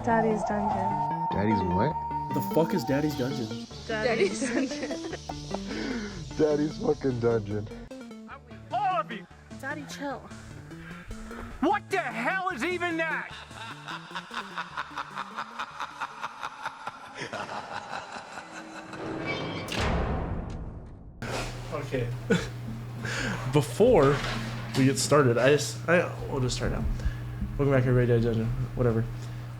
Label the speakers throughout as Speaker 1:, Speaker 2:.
Speaker 1: Daddy's Dungeon.
Speaker 2: Daddy's what?
Speaker 3: The fuck is Daddy's Dungeon?
Speaker 1: Daddy's Dungeon.
Speaker 2: Daddy's fucking dungeon.
Speaker 4: All of you!
Speaker 1: Daddy, chill.
Speaker 4: What the hell is even that?
Speaker 3: Okay. Before we get started, we'll just start now. Welcome back, everybody, to Daddy's Dungeon. Whatever.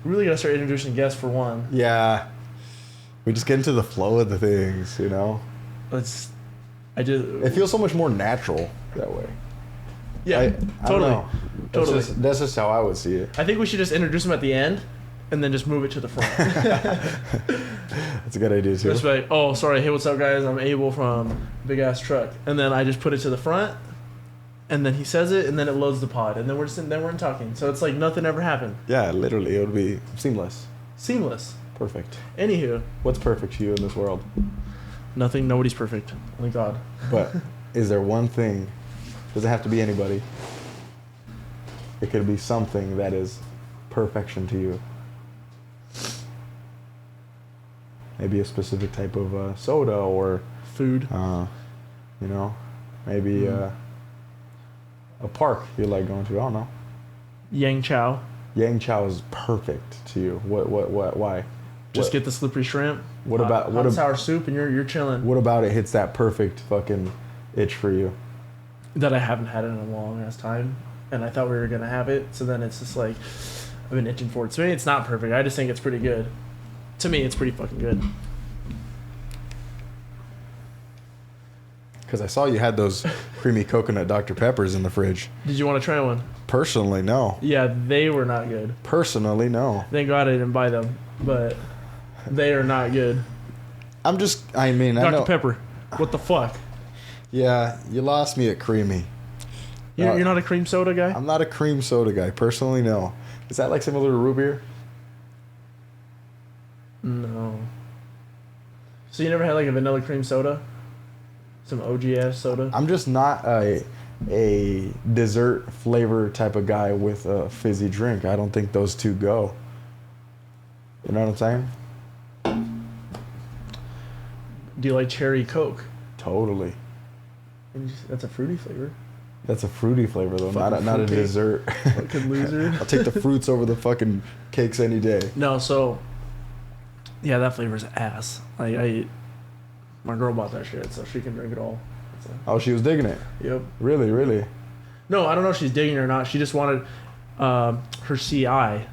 Speaker 3: We really gotta start introducing guests for one.
Speaker 2: Yeah. We just get into the flow of the things, you know? It feels so much more natural that way.
Speaker 3: Yeah,
Speaker 2: I
Speaker 3: totally.
Speaker 2: don't know.
Speaker 3: Totally.
Speaker 2: That's just how I would see it.
Speaker 3: I think we should just introduce them at the end, and then just move it to the front.
Speaker 2: That's a good idea too.
Speaker 3: Just like, oh, sorry, hey, what's up, guys? I'm Abel from Big Ass Truck, and then I just put it to the front, and then he says it, and then it loads the pod, and then we're talking. So it's like nothing ever happened.
Speaker 2: Yeah, literally, it would be seamless.
Speaker 3: Seamless.
Speaker 2: Perfect.
Speaker 3: Anywho,
Speaker 2: What's perfect to you in this world?
Speaker 3: nothing. Nobody's perfect. Only God.
Speaker 2: But is there one thing? Does it have to be anybody? It could be something that is perfection to you. Maybe a specific type of soda or,
Speaker 3: Food.
Speaker 2: you know, maybe a park you like going to. I don't know.
Speaker 3: Yang Chow.
Speaker 2: Yang Chow is perfect to you. Why?
Speaker 3: Just
Speaker 2: What-
Speaker 3: get the slippery shrimp.
Speaker 2: What about
Speaker 3: hot sour soup, and you're chilling.
Speaker 2: What about it hits that perfect fucking itch for you?
Speaker 3: That I haven't had it in a long ass time, and I thought we were gonna have it. So then it's just like I've been itching for it. To me, it's not perfect. I just think it's pretty good. To me, it's pretty fucking good.
Speaker 2: Because I saw you had those creamy coconut Dr. Peppers in the fridge.
Speaker 3: Did you want to try one?
Speaker 2: Personally, no.
Speaker 3: Yeah, they were not good.
Speaker 2: Personally, no.
Speaker 3: Thank God I didn't buy them, but they are not good.
Speaker 2: I know.
Speaker 3: Dr. Pepper, what the fuck?
Speaker 2: Yeah, you lost me at creamy.
Speaker 3: You're not a cream soda guy?
Speaker 2: I'm not a cream soda guy. Personally, no. Is that like similar to root beer?
Speaker 3: No. So you never had like a vanilla cream soda? Some OG-ass soda?
Speaker 2: I'm just not a dessert flavor type of guy with a fizzy drink. I don't think those two go. You know what I'm saying?
Speaker 3: Do you like cherry Coke?
Speaker 2: Totally.
Speaker 3: That's a fruity flavor.
Speaker 2: That's a fruity flavor though, not a
Speaker 3: fruitcake.
Speaker 2: dessert.
Speaker 3: Fucking loser.
Speaker 2: I'll take the fruits over the fucking cakes any day.
Speaker 3: No, so yeah, that flavor's ass. My girl bought that shit, so she can drink it all. So,
Speaker 2: Oh, she was digging it.
Speaker 3: yep.
Speaker 2: Really?
Speaker 3: No, I don't know if she's digging it or not. She just wanted her CI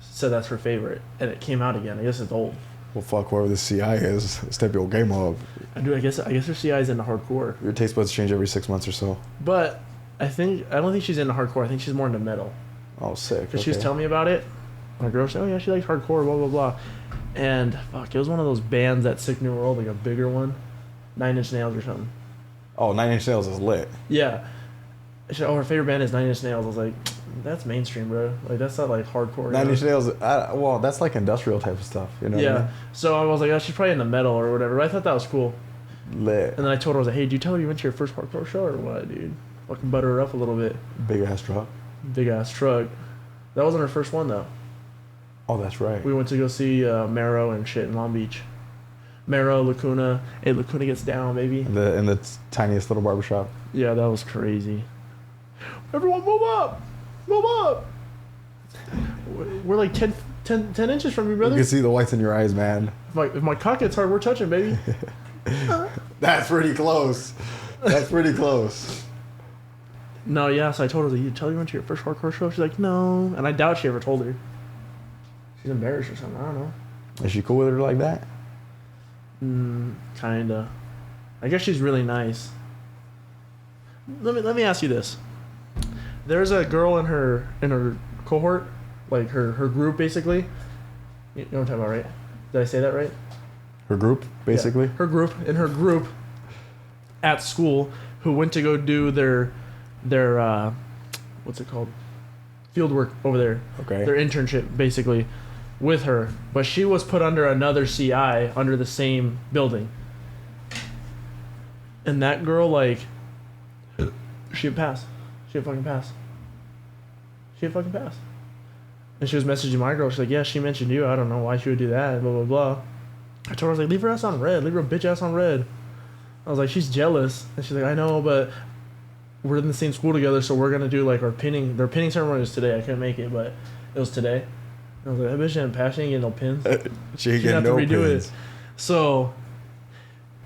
Speaker 3: said that's her favorite, and it came out again. I guess it's old.
Speaker 2: Well, fuck whoever the CI is. Step your game up.
Speaker 3: I guess her CI is into hardcore,
Speaker 2: Your taste buds change every 6 months or so.
Speaker 3: but I don't think she's into hardcore. I think she's more into metal.
Speaker 2: Oh, sick.
Speaker 3: Because she was telling me about it. My girl said, oh yeah, she likes hardcore, blah, blah, blah. And, fuck, it was one of those bands at Sick New World, like a bigger one. 9 Inch Nails or something.
Speaker 2: Oh, Nine Inch Nails is lit.
Speaker 3: Yeah. She said, oh, her favorite band is 9 Inch Nails. I was like, that's mainstream, bro. Like, that's not, like, hardcore.
Speaker 2: Nine Inch Nails, well, that's like industrial type of stuff, you know what I
Speaker 3: Yeah.
Speaker 2: mean?
Speaker 3: So I was like, oh, she's probably into metal or whatever. But I thought that was cool.
Speaker 2: Lit.
Speaker 3: And then I told her, I was like, hey, did you tell her you went to your first hardcore show or what, dude? Fucking butter her up a little bit.
Speaker 2: Big ass truck.
Speaker 3: Big ass truck. That wasn't her first one, though.
Speaker 2: Oh, that's right.
Speaker 3: We went to go see Marrow and shit in Long Beach. Marrow, Lacuna. Hey, Lacuna gets down, baby.
Speaker 2: In the tiniest little barbershop.
Speaker 3: Yeah, that was crazy. Everyone move up! Move up! We're like 10 inches from you,
Speaker 2: You
Speaker 3: brother.
Speaker 2: can see the whites in your eyes, man.
Speaker 3: If my cock gets hard, we're touching, baby.
Speaker 2: That's pretty close. That's pretty close.
Speaker 3: No, yeah, so I told her, you tell her you went to your first hardcore show? She's like, no. And I doubt she ever told her. She's embarrassed or something. I don't know.
Speaker 2: Is she cool with her like that?
Speaker 3: Kinda. I guess she's really nice. Let me ask you this. There's a girl in her cohort, like her group basically. You know what I'm talking about, right? Did I say that right?
Speaker 2: Her group, basically?
Speaker 3: Yeah. Her group at school who went to go do their what's it called? Field work over there.
Speaker 2: Okay.
Speaker 3: Their internship basically with her. But she was put under another CI under the same building. And that girl, like, she'd pass. She'd fucking pass. And she was messaging my girl. She's like, yeah, she mentioned you. I don't know why she would do that. Blah, blah, blah. I told her, I was like, leave her ass on red. Leave her bitch ass on red. I was like, she's jealous. And she's like, I know, but we're in the same school together, so we're going to do, like, our pinning. Their pinning ceremony was today. I couldn't make it, but it was today. And I was like, that bitch didn't pass. She ain't getting no pins.
Speaker 2: She ain't getting no pins.
Speaker 3: It. So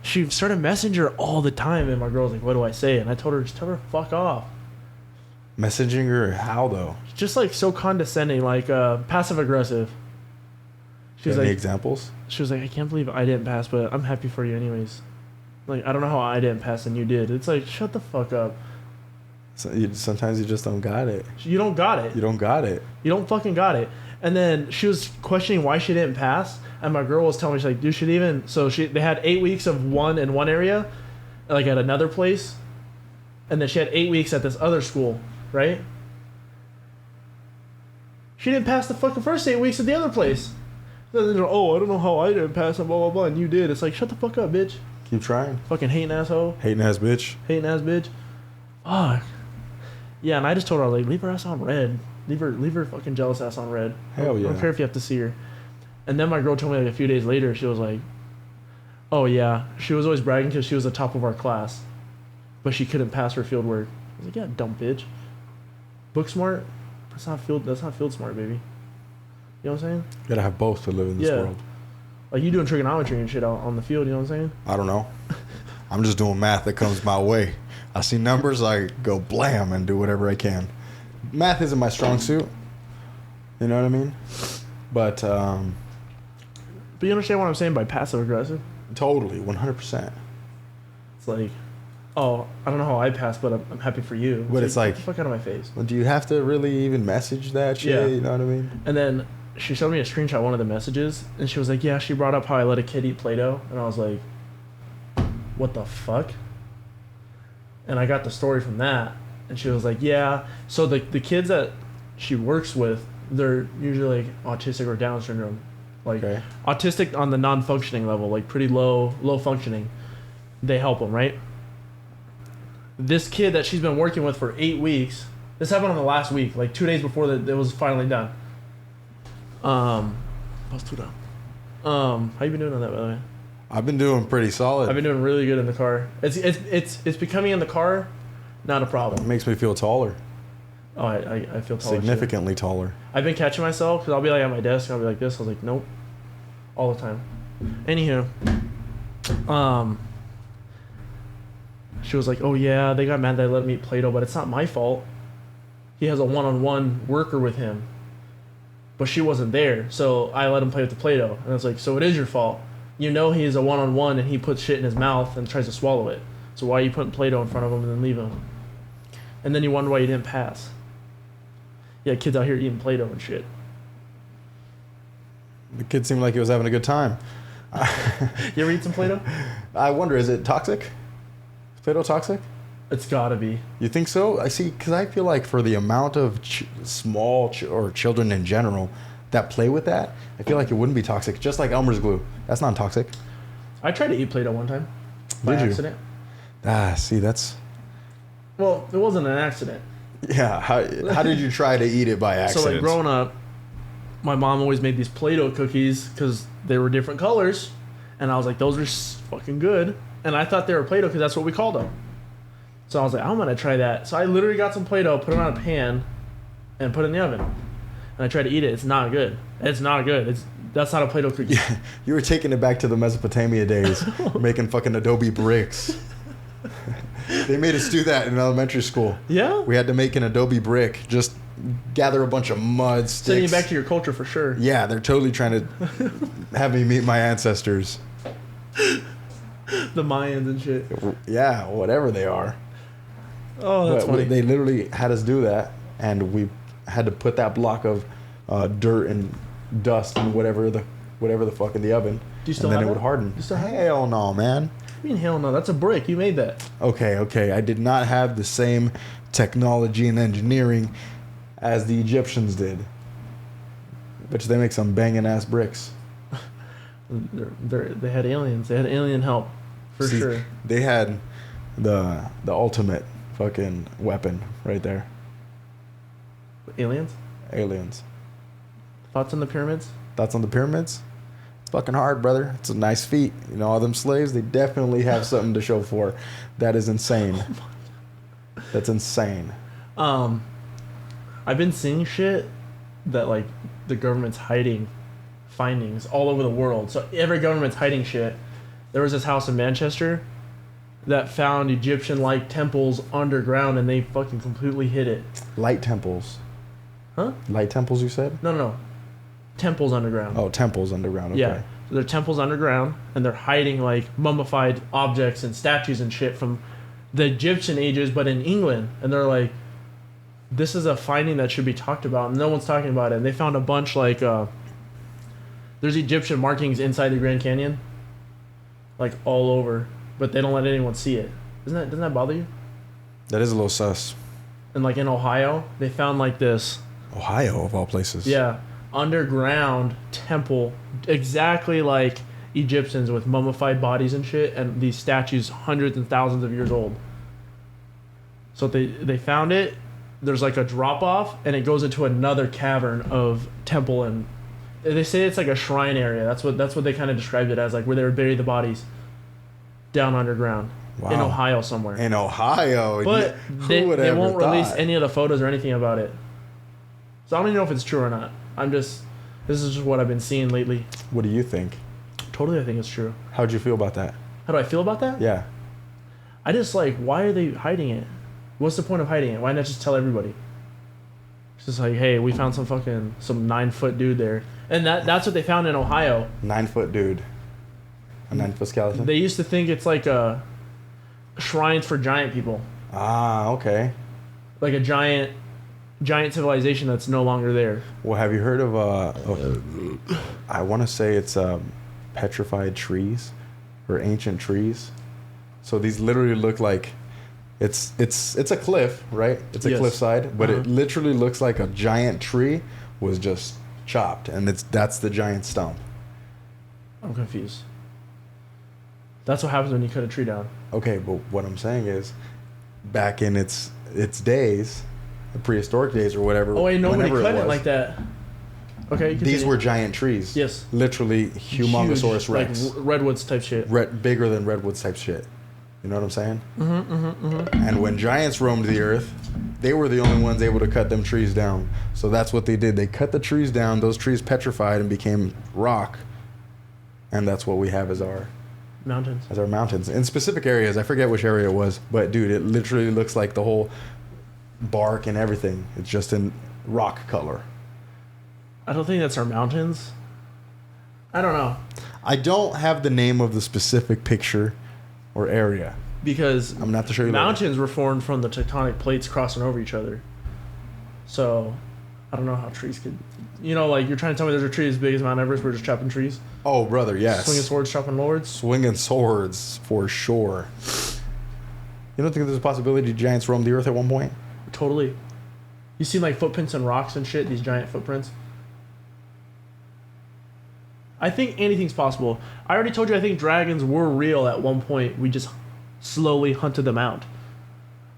Speaker 3: she started messaging her all the time, and my girl was like, what do I say? And I told her, just tell her to fuck off.
Speaker 2: Messaging her how, though?
Speaker 3: Just, like, so condescending, like, passive-aggressive. She was
Speaker 2: Any
Speaker 3: like,
Speaker 2: examples?
Speaker 3: She was like, I can't believe I didn't pass, but I'm happy for you anyways. Like, I don't know how I didn't pass and you did. It's like, shut the fuck up.
Speaker 2: Sometimes you just don't got it.
Speaker 3: You don't got it.
Speaker 2: You don't got it.
Speaker 3: You don't fucking got it. And then she was questioning why she didn't pass, and my girl was telling me, she's like, dude, should even... So they had 8 weeks of one in one area, like at another place, and then she had 8 weeks at this other school, right? She didn't pass the fucking first 8 weeks at the other place. Then they're, oh, I don't know how I didn't pass and blah, blah, blah, and you did. It's like, shut the fuck up, bitch.
Speaker 2: Keep trying.
Speaker 3: Fucking hating asshole.
Speaker 2: Hating ass bitch.
Speaker 3: Hating ass bitch. Fuck. Yeah, and I just told her, like, leave her ass on red. Leave her fucking jealous ass on red.
Speaker 2: Hell yeah.
Speaker 3: I don't care if you have to see her. And then my girl told me, like, a few days later, she was like, oh, yeah. She was always bragging because she was the top of our class. But she couldn't pass her field work. I was like, yeah, dumb bitch. Book smart? That's not field smart, baby. You know what I'm saying?
Speaker 2: You gotta have both to live in this world.
Speaker 3: Like, you doing trigonometry and shit out on the field, you know what I'm saying?
Speaker 2: I don't know. I'm just doing math that comes my way. I see numbers, I go blam and do whatever I can. Math isn't my strong suit. You know what I mean? But
Speaker 3: you understand what I'm saying by passive aggressive?
Speaker 2: totally, 100%.
Speaker 3: It's like, oh, I don't know how I passed, but I'm happy for you.
Speaker 2: But it's like,
Speaker 3: get the fuck out of my face.
Speaker 2: Do you have to really even message that shit?
Speaker 3: Yeah.
Speaker 2: You know what I mean?
Speaker 3: And then she showed me a screenshot of one of the messages, and she was like, yeah, she brought up how I let a kid eat Play-Doh. And I was like, what the fuck? And I got the story from that. And she was like, yeah. So the kids that she works with, they're usually like autistic or Down syndrome. Like autistic on the non-functioning level, like pretty low functioning. They help them, right? This kid that she's been working with for 8 weeks, this happened on the last week, like 2 days before it was finally done. How you been doing on that, by the way?
Speaker 2: I've been doing pretty solid.
Speaker 3: I've been doing really good in the car. It's becoming in the car not a problem.
Speaker 2: It makes me feel taller.
Speaker 3: Oh, I feel taller.
Speaker 2: Significantly taller.
Speaker 3: I've been catching myself because I'll be like at my desk and I'll be like this. I was like, nope, all the time. Anywho, she was like, oh yeah, they got mad that I let him eat Play-Doh, but it's not my fault. He has a one-on-one worker with him, but she wasn't there, so I let him play with the Play-Doh. And I was like, so it is your fault. You know he's a one-on-one and he puts shit in his mouth and tries to swallow it. So why are you putting Play-Doh in front of him and then leave him? And then you wonder why you didn't pass. Yeah, kids out here eating Play-Doh and shit.
Speaker 2: The kid seemed like he was having a good time.
Speaker 3: You ever eat some Play-Doh?
Speaker 2: I wonder, is it toxic? Is Play-Doh toxic?
Speaker 3: It's gotta be.
Speaker 2: You think so? I see, because I feel like for the amount of or children in general that play with that, I feel like it wouldn't be toxic. Just like Elmer's glue. That's not toxic.
Speaker 3: I tried to eat Play-Doh one time. By accident.
Speaker 2: See, that's...
Speaker 3: Well, it wasn't an accident.
Speaker 2: Yeah, how did you try to eat it by accident?
Speaker 3: So, like, growing up, my mom always made these Play-Doh cookies because they were different colors. And I was like, those are fucking good. And I thought they were Play-Doh because that's what we called them. So I was like, I'm going to try that. So I literally got some Play-Doh, put it on a pan, and put it in the oven. And I tried to eat it. It's not good. It's not good. That's not a Play-Doh cookie.
Speaker 2: Yeah, you were taking it back to the Mesopotamia days, making fucking adobe bricks. They made us do that in elementary school.
Speaker 3: Yeah?
Speaker 2: We had to make an adobe brick, just gather a bunch of mud, sticks.
Speaker 3: Sending you back to your culture for sure.
Speaker 2: Yeah, they're totally trying to have me meet my ancestors.
Speaker 3: The Mayans and shit.
Speaker 2: Yeah, whatever they are.
Speaker 3: Oh, that's funny.
Speaker 2: They literally had us do that, and we had to put that block of dirt and dust and whatever the fuck in the oven.
Speaker 3: Do you still
Speaker 2: and then
Speaker 3: have
Speaker 2: it
Speaker 3: that?
Speaker 2: would harden.
Speaker 3: You still have
Speaker 2: Hell no, man.
Speaker 3: I mean, hell no. That's a brick. You made that.
Speaker 2: Okay. I did not have the same technology and engineering as the Egyptians did. Bet you they make some banging ass bricks.
Speaker 3: They had aliens. They had alien help for sure.
Speaker 2: They had the ultimate fucking weapon right there.
Speaker 3: Aliens?
Speaker 2: Aliens.
Speaker 3: Thoughts on the pyramids?
Speaker 2: Thoughts on the pyramids? It's fucking hard, brother. It's a nice feat. You know, all them slaves, they definitely have something to show for. That is insane. That's insane.
Speaker 3: I've been seeing shit that like the government's hiding findings all over the world. So every government's hiding shit. There was this house in Manchester that found Egyptian-like temples underground, and they fucking completely hid it.
Speaker 2: Light temples.
Speaker 3: Huh?
Speaker 2: Light temples, you said?
Speaker 3: No. Temples underground.
Speaker 2: Oh, temples underground. Okay.
Speaker 3: Yeah. So they're temples underground, and they're hiding like mummified objects and statues and shit from the Egyptian ages, but in England. And they're like, this is a finding that should be talked about, and no one's talking about it. And they found a bunch like, there's Egyptian markings inside the Grand Canyon, like all over, but they don't let anyone see it. Doesn't that bother you?
Speaker 2: That is a little sus.
Speaker 3: And like in Ohio, they found like this.
Speaker 2: Ohio, of all places.
Speaker 3: Yeah, underground temple, exactly like Egyptians with mummified bodies and shit, and these statues hundreds and thousands of years old. So they found it. There's like a drop off, and it goes into another cavern of temple, and they say it's like a shrine area. That's what they kind of described it as, like where they would bury the bodies down underground.
Speaker 2: Wow.
Speaker 3: In Ohio somewhere.
Speaker 2: In Ohio,
Speaker 3: But they won't release
Speaker 2: thought?
Speaker 3: any of the photos or anything about it. So I don't even know if it's true or not. This is just what I've been seeing lately.
Speaker 2: What do you think?
Speaker 3: Totally, I think it's true.
Speaker 2: How'd you feel about that?
Speaker 3: How do I feel about that?
Speaker 2: Yeah.
Speaker 3: I just like, why are they hiding it? What's the point of hiding it? Why not just tell everybody? It's just like, hey, we found some 9-foot dude there. And that's what they found in Ohio.
Speaker 2: 9-foot dude. A 9-foot skeleton?
Speaker 3: They used to think it's like a shrines for giant people.
Speaker 2: Ah, okay.
Speaker 3: Like a giant civilization that's no longer there.
Speaker 2: Well, have you heard of I want to say it's petrified trees or ancient trees. So these literally look like it's a cliff, right? It's a
Speaker 3: Yes.
Speaker 2: cliffside, but
Speaker 3: Uh-huh.
Speaker 2: it literally looks like a giant tree was just chopped, and that's the giant stump.
Speaker 3: I'm confused. That's what happens when you cut a tree down.
Speaker 2: Okay, but what I'm saying is, back in its days, the prehistoric days or whatever.
Speaker 3: Oh wait, nobody
Speaker 2: whenever
Speaker 3: cut it
Speaker 2: was,
Speaker 3: like that. Okay,
Speaker 2: These
Speaker 3: continue.
Speaker 2: were giant trees.
Speaker 3: Yes.
Speaker 2: Literally humongosaurus
Speaker 3: Huge,
Speaker 2: rex.
Speaker 3: like redwoods type shit.
Speaker 2: Bigger than redwoods type shit. You know what I'm saying? And when giants roamed the earth, they were the only ones able to cut them trees down. So that's what they did. They cut the trees down. Those trees petrified and became rock. And that's what we have as our mountains. In specific areas, I forget which area it was, but dude, it literally looks like the whole bark and everything. It's just in rock color.
Speaker 3: I don't think that's our mountains. I don't know.
Speaker 2: I don't have the name of the specific picture or area.
Speaker 3: Because
Speaker 2: I'm not to show you
Speaker 3: mountains were formed from the tectonic plates crossing over each other. So, I don't know how trees could... You know, like, you're trying to tell me there's a tree as big as Mount Everest, we're just chopping trees?
Speaker 2: Oh, brother, yes.
Speaker 3: Swinging swords, chopping lords?
Speaker 2: Swinging swords, for sure. You don't think there's a possibility giants roamed the earth at one point?
Speaker 3: Totally. You see, like, footprints and rocks and shit, these giant footprints? I think anything's possible. I already told you I think dragons were real at one point. We just slowly hunted them out.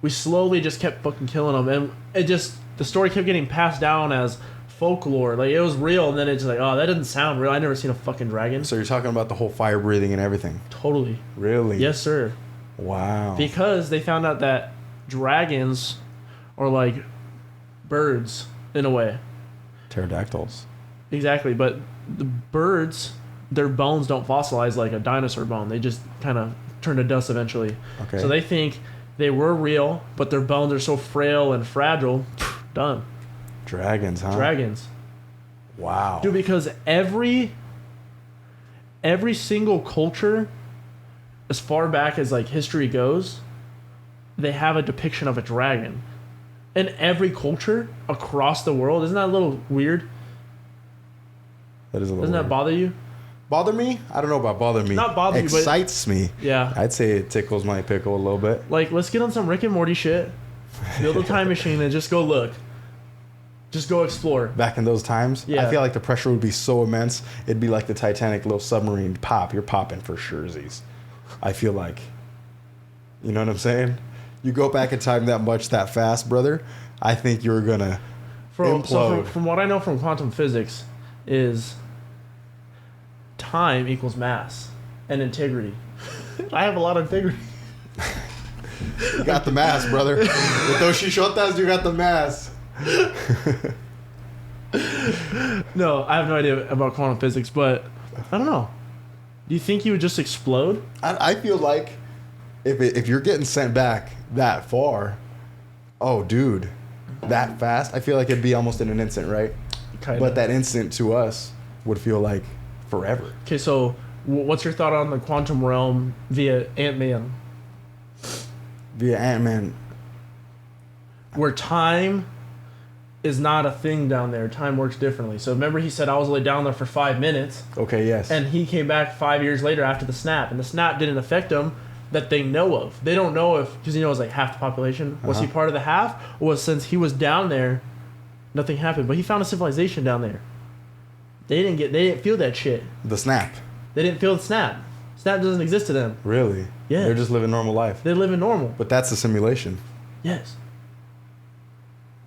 Speaker 3: We slowly just kept fucking killing them. And the story kept getting passed down as folklore. Like, it was real, and then it's like, oh, that doesn't sound real. I never seen a fucking dragon.
Speaker 2: So you're talking about the whole fire breathing and everything?
Speaker 3: Totally.
Speaker 2: Really?
Speaker 3: Yes, sir.
Speaker 2: Wow.
Speaker 3: Because they found out that dragons are like birds in a way.
Speaker 2: Pterodactyls.
Speaker 3: Exactly, but the birds, their bones don't fossilize like a dinosaur bone. They just kind of turn to dust eventually.
Speaker 2: Okay.
Speaker 3: So they think they were real, but their bones are so frail and fragile. Done.
Speaker 2: Dragons, huh?
Speaker 3: Dragons.
Speaker 2: Wow.
Speaker 3: Dude, because every single culture, as far back as like history goes, they have a depiction of a dragon. In every culture across the world. Isn't that a little weird?
Speaker 2: That is a little
Speaker 3: Doesn't that
Speaker 2: weird.
Speaker 3: bother you?
Speaker 2: Bother me? I don't know about bother me.
Speaker 3: Not bother you, but-
Speaker 2: Excites me.
Speaker 3: Yeah.
Speaker 2: I'd say it tickles my pickle a little bit.
Speaker 3: Like, let's get on some Rick and Morty shit. Build a time machine and just go look. Just go explore.
Speaker 2: Back in those times,
Speaker 3: Yeah.
Speaker 2: I feel like the pressure would be so immense. It'd be like the Titanic little submarine pop. You're popping for surezies. I feel like. You know what I'm saying? You go back in time that much, that fast, brother, I think you're going to implode.
Speaker 3: From what I know from quantum physics, is time equals mass and integrity. I have a lot of integrity.
Speaker 2: You got the mass, brother. With those shishotas, you got the mass.
Speaker 3: No, I have no idea about quantum physics, but I don't know. Do you think you would just explode?
Speaker 2: I feel like if you're getting sent back that far, oh, dude, that fast, I feel like it'd be almost in an instant, right?
Speaker 3: Kinda.
Speaker 2: But that instant to us would feel like forever.
Speaker 3: Okay, so what's your thought on the quantum realm via Ant-Man?
Speaker 2: Via Ant-Man.
Speaker 3: Where time is not a thing down there. Time works differently. So remember he said I was only down there for 5 minutes.
Speaker 2: Okay, yes.
Speaker 3: And he came back 5 years later after the snap. And the snap didn't affect him that they know of. They don't know if, because it was like half the population. Was he part of the half? Or was since he was down there, nothing happened. But he found a civilization down there. They didn't feel that shit.
Speaker 2: The snap.
Speaker 3: They didn't feel the snap. Snap doesn't exist to them.
Speaker 2: Really?
Speaker 3: Yeah.
Speaker 2: They're just living normal life.
Speaker 3: They're living normal.
Speaker 2: But that's a simulation.
Speaker 3: Yes.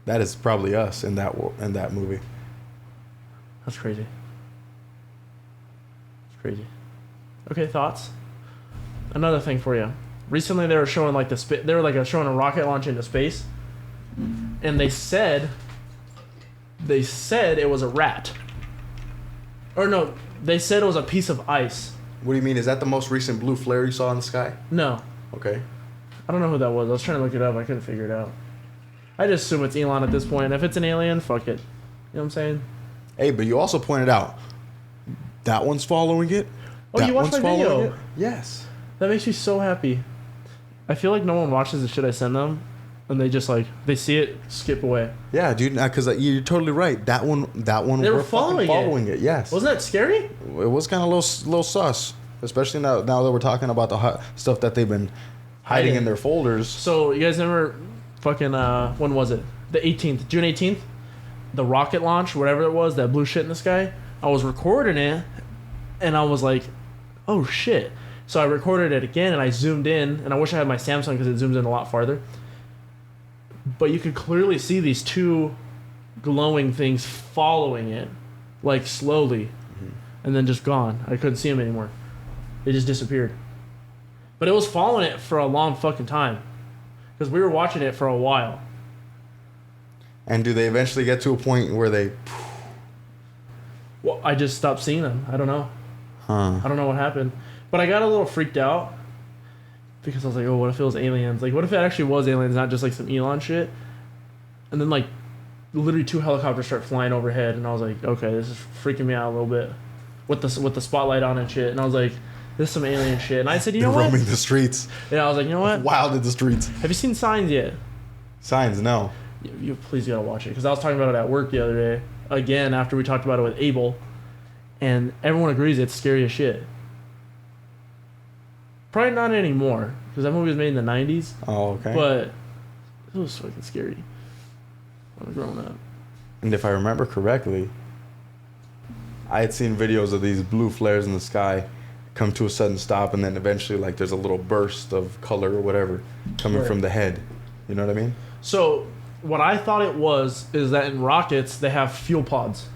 Speaker 2: That is probably us in that movie.
Speaker 3: That's crazy. It's crazy. Okay, thoughts? Another thing for you. Recently, they were showing like showing a rocket launch into space, and they said it was a rat. Or no, they said it was a piece of ice.
Speaker 2: What do you mean? Is that the most recent blue flare you saw in the sky?
Speaker 3: No,
Speaker 2: Okay.
Speaker 3: I don't know who that was. I was trying to look it up. I couldn't figure it out. I just assume it's Elon at this point. If it's an alien, fuck it. You know what I'm saying?
Speaker 2: Hey, but you also pointed out that one's following it.
Speaker 3: Oh, you watched my video.
Speaker 2: It. Yes.
Speaker 3: That makes me so happy. I feel like no one watches the shit I send them, and they just they see it, skip away.
Speaker 2: Yeah, dude. Because you're totally right. That one.
Speaker 3: They were following
Speaker 2: it. Yes.
Speaker 3: Wasn't that scary?
Speaker 2: It was kind of a little sus, especially now that we're talking about the stuff that they've been hiding in their folders.
Speaker 3: So you guys remember fucking when was it? The 18th, June 18th, the rocket launch, whatever it was, that blue shit in the sky. I was recording it, and I was like, oh shit. So I recorded it again, and I zoomed in, and I wish I had my Samsung because it zooms in a lot farther. But you could clearly see these two glowing things following it, like slowly, and then just gone. I couldn't see them anymore. They just disappeared. But it was following it for a long fucking time, because we were watching it for a while.
Speaker 2: And do they eventually get to a point where they...
Speaker 3: Well, I just stopped seeing them. I don't know.
Speaker 2: Huh.
Speaker 3: I don't know what happened. But I got a little freaked out because I was like, oh, what if it was aliens? Like, what if it actually was aliens, not just like some Elon shit? And then literally 2 helicopters start flying overhead, and I was like, okay, this is freaking me out a little bit with the spotlight on and shit. And I was like, this is some alien shit. And I said, you know what?
Speaker 2: Roaming the streets.
Speaker 3: Yeah, I was like, you know what?
Speaker 2: Wild in the streets.
Speaker 3: Have you seen Signs yet?
Speaker 2: Signs, no.
Speaker 3: You please gotta watch it, because I was talking about it at work the other day again after we talked about it with Abel, and everyone agrees it's scary as shit. Probably not anymore, because that movie was made in the 90s.
Speaker 2: Oh, okay.
Speaker 3: But it was fucking scary when I was growing up.
Speaker 2: And if I remember correctly, I had seen videos of these blue flares in the sky come to a sudden stop, and then eventually there's a little burst of color or whatever coming from the head. You know what I mean?
Speaker 3: So what I thought it was is that in rockets they have fuel pods.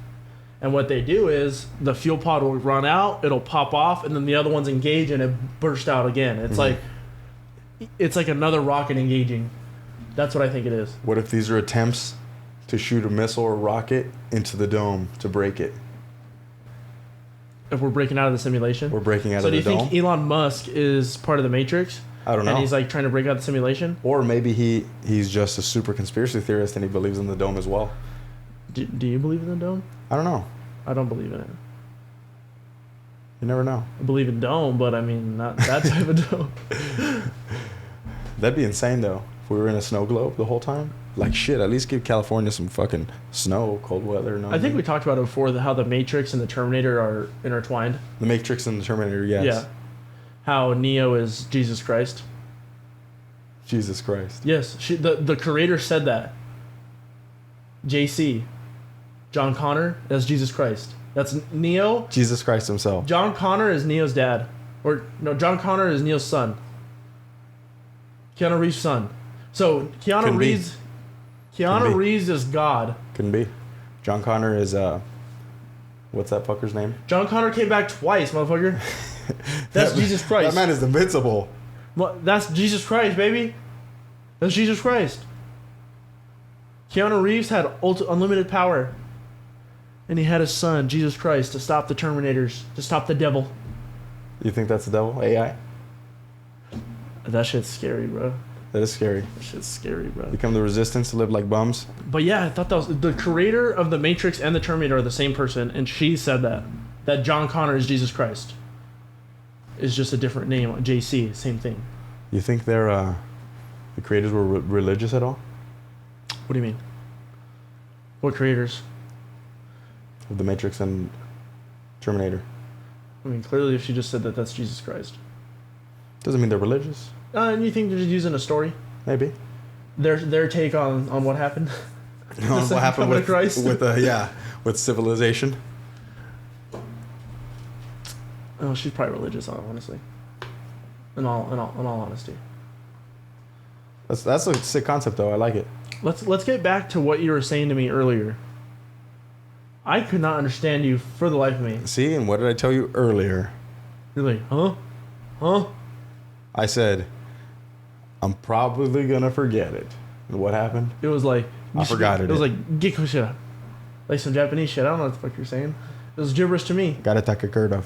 Speaker 3: And what they do is the fuel pod will run out, it'll pop off, and then the other ones engage and it bursts out again. It's like another rocket engaging. That's what I think it is.
Speaker 2: What if these are attempts to shoot a missile or rocket into the dome to break it?
Speaker 3: If we're breaking out of the simulation?
Speaker 2: We're breaking out of the dome?
Speaker 3: So do you think Elon Musk is part of the Matrix?
Speaker 2: I don't know.
Speaker 3: And he's trying to break out the simulation?
Speaker 2: Or maybe he's just a super conspiracy theorist and he believes in the dome as well.
Speaker 3: Do you believe in the dome?
Speaker 2: I don't know.
Speaker 3: I don't believe in it.
Speaker 2: You never know.
Speaker 3: I believe in dome, but I mean, not that type of dome.
Speaker 2: That'd be insane, though. If we were in a snow globe the whole time. Shit, at least give California some fucking snow, cold weather.
Speaker 3: I think we talked about it before, how the Matrix and the Terminator are intertwined.
Speaker 2: The Matrix and the Terminator, yes.
Speaker 3: Yeah. How Neo is Jesus Christ.
Speaker 2: Jesus Christ.
Speaker 3: Yes. The creator said that. JC. John Connor, that's Jesus Christ. That's Neo.
Speaker 2: Jesus Christ himself.
Speaker 3: John Connor is Neo's dad. Or, no, John Connor is Neo's son. Keanu Reeves' son. So, Keanu Reeves is God.
Speaker 2: Couldn't be. John Connor is What's that fucker's name?
Speaker 3: John Connor came back twice, motherfucker. That's Jesus Christ.
Speaker 2: That man is invincible.
Speaker 3: That's Jesus Christ, baby. That's Jesus Christ. Keanu Reeves had unlimited power. And he had his son, Jesus Christ, to stop the Terminators, to stop the devil.
Speaker 2: You think that's the devil? AI?
Speaker 3: That shit's scary, bro.
Speaker 2: That is scary.
Speaker 3: That shit's scary, bro.
Speaker 2: Become the Resistance to live like bums.
Speaker 3: But yeah, I thought that was... The creator of The Matrix and the Terminator are the same person, and she said that. That John Connor is Jesus Christ. Is just a different name. JC, same thing.
Speaker 2: You think they're, the creators were religious at all?
Speaker 3: What do you mean? What creators?
Speaker 2: Of The Matrix and Terminator.
Speaker 3: I mean, clearly if she just said that, that's Jesus Christ.
Speaker 2: Doesn't mean they're religious.
Speaker 3: And you think they're just using a story?
Speaker 2: Maybe.
Speaker 3: Their take on what happened?
Speaker 2: What happened with
Speaker 3: Christ?
Speaker 2: with civilization?
Speaker 3: Oh, she's probably religious, honestly. In all honesty.
Speaker 2: That's a sick concept though. I like it.
Speaker 3: Let's get back to what you were saying to me earlier. I could not understand you for the life of me.
Speaker 2: See, and what did I tell you earlier?
Speaker 3: You're like, huh? Huh?
Speaker 2: I said, I'm probably gonna forget it. And what happened?
Speaker 3: It was like
Speaker 2: I forgot it.
Speaker 3: It was like Giko shit. Like some Japanese shit. I don't know what the fuck you're saying. It was gibberish to me.
Speaker 2: Garetakakurdov.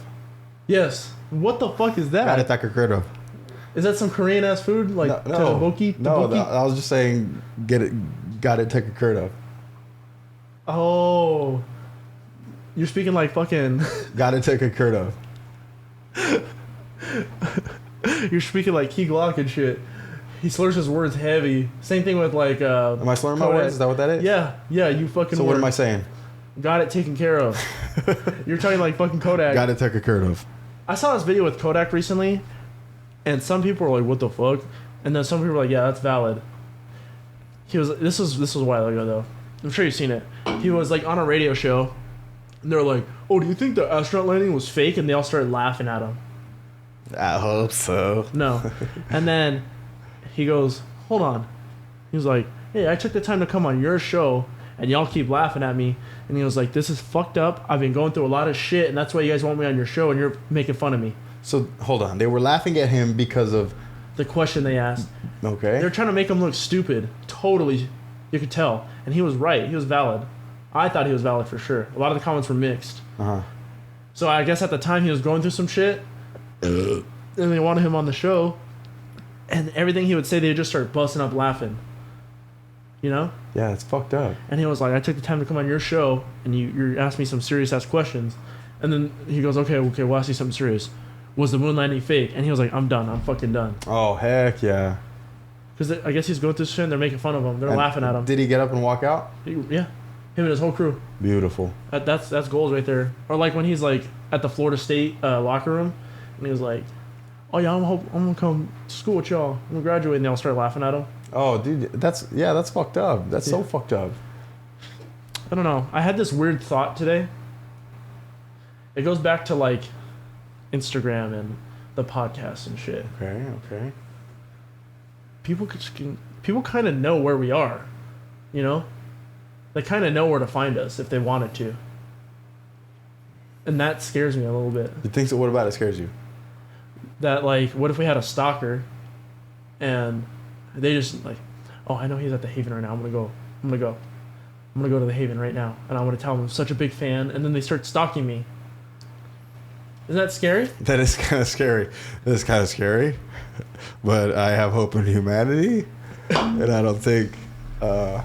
Speaker 3: Yes. What the fuck is that?
Speaker 2: Garetakakurdov.
Speaker 3: Is that some Korean ass food? Like tteokbokki?
Speaker 2: No,
Speaker 3: Tteokbokki?
Speaker 2: I was just saying Garetakakurdov.
Speaker 3: Oh. You're speaking like fucking...
Speaker 2: Garetakakurdov.
Speaker 3: You're speaking like Key Glock and shit. He slurs his words heavy. Same thing with like...
Speaker 2: Am I slurring my words? Is that what that is?
Speaker 3: Yeah, you fucking...
Speaker 2: So what am I saying?
Speaker 3: Got it taken care of. You're talking like fucking Kodak.
Speaker 2: Garetakakurdov.
Speaker 3: I saw this video with Kodak recently, and some people were like, "What the fuck?" And then some people were like, "Yeah, that's valid." This was a while ago though. I'm sure you've seen it. He was like on a radio show, and they're like, "Oh, do you think the astronaut landing was fake?" And they all started laughing at him.
Speaker 2: I hope so.
Speaker 3: No. And then he goes, "Hold on." He was like, "Hey, I took the time to come on your show, and y'all keep laughing at me." And he was like, "This is fucked up. I've been going through a lot of shit, and that's why you guys want me on your show, and you're making fun of me."
Speaker 2: So hold on, they were laughing at him because of
Speaker 3: the question they asked.
Speaker 2: Okay.
Speaker 3: They're trying to make him look stupid. Totally, you could tell. And he was right. He was valid. I thought he was valid for sure. A lot of the comments were mixed.
Speaker 2: Uh-huh.
Speaker 3: So I guess at the time he was going through some shit, and they wanted him on the show, and everything he would say, they would just start busting up laughing. You know?
Speaker 2: Yeah, it's fucked up.
Speaker 3: And he was like, "I took the time to come on your show, and you asked me some serious ass questions." And then he goes, okay, we'll ask you something serious. Was the moon landing fake? And he was like, "I'm done. I'm fucking done."
Speaker 2: Oh, heck yeah.
Speaker 3: Because I guess he's going through shit, and they're making fun of him. They're laughing at him.
Speaker 2: Did he get up and walk out?
Speaker 3: Yeah. Him and his whole crew.
Speaker 2: Beautiful.
Speaker 3: That's goals right there. Or like when he's like at the Florida State locker room, and he was like, "Oh yeah, I'm gonna come to school with y'all. I'm gonna graduate," and they all start laughing at him.
Speaker 2: Oh, dude, that's fucked up. That's so fucked up.
Speaker 3: I don't know. I had this weird thought today. It goes back to like Instagram and the podcast and shit.
Speaker 2: Okay.
Speaker 3: People kind of know where we are, you know? They kind of know where to find us if they wanted to. And that scares me a little bit.
Speaker 2: You think so? What about it scares you?
Speaker 3: That like, what if we had a stalker and they just like, "Oh, I know he's at the Haven right now. I'm gonna go to the Haven right now, and I'm gonna tell him I'm such a big fan," and then they start stalking me. Isn't that scary?
Speaker 2: That is kind of scary. But I have hope in humanity, and I think we're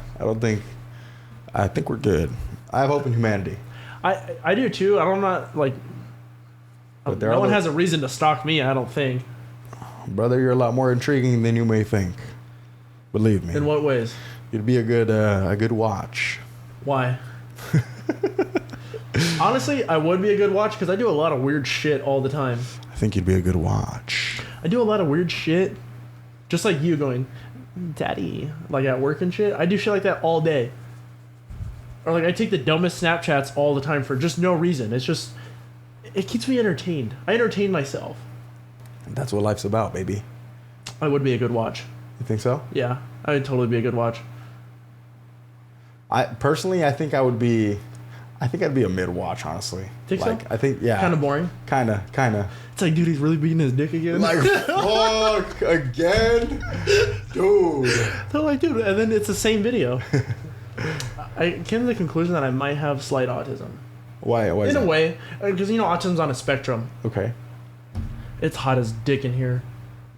Speaker 2: good. I have hope in humanity.
Speaker 3: I do too. I'm not like.
Speaker 2: But
Speaker 3: no one has a reason to stalk me. I don't think.
Speaker 2: Brother, you're a lot more intriguing than you may think. Believe me.
Speaker 3: In what ways?
Speaker 2: You'd be a good watch.
Speaker 3: Why? Honestly, I would be a good watch because I do a lot of weird shit all the time.
Speaker 2: I think you'd be a good watch.
Speaker 3: I do a lot of weird shit. Just like you going, "Daddy," like at work and shit. I do shit like that all day. Or like I take the dumbest Snapchats all the time for just no reason. It's just, it keeps me entertained. I entertain myself.
Speaker 2: That's what life's about, baby.
Speaker 3: I would be a good watch.
Speaker 2: You think so?
Speaker 3: Yeah, I would totally be a good watch.
Speaker 2: I think I would be. I think I'd be a mid-watch, honestly.
Speaker 3: Think so?
Speaker 2: I think, yeah.
Speaker 3: Kind of boring.
Speaker 2: Kind of.
Speaker 3: It's like, dude, he's really beating his dick again.
Speaker 2: Like, fuck, again? Dude.
Speaker 3: They're like, dude, and then it's the same video. I came to the conclusion that I might have slight autism.
Speaker 2: Why is
Speaker 3: In
Speaker 2: that?
Speaker 3: a way, because, autism's on a spectrum.
Speaker 2: Okay.
Speaker 3: It's hot as dick in here.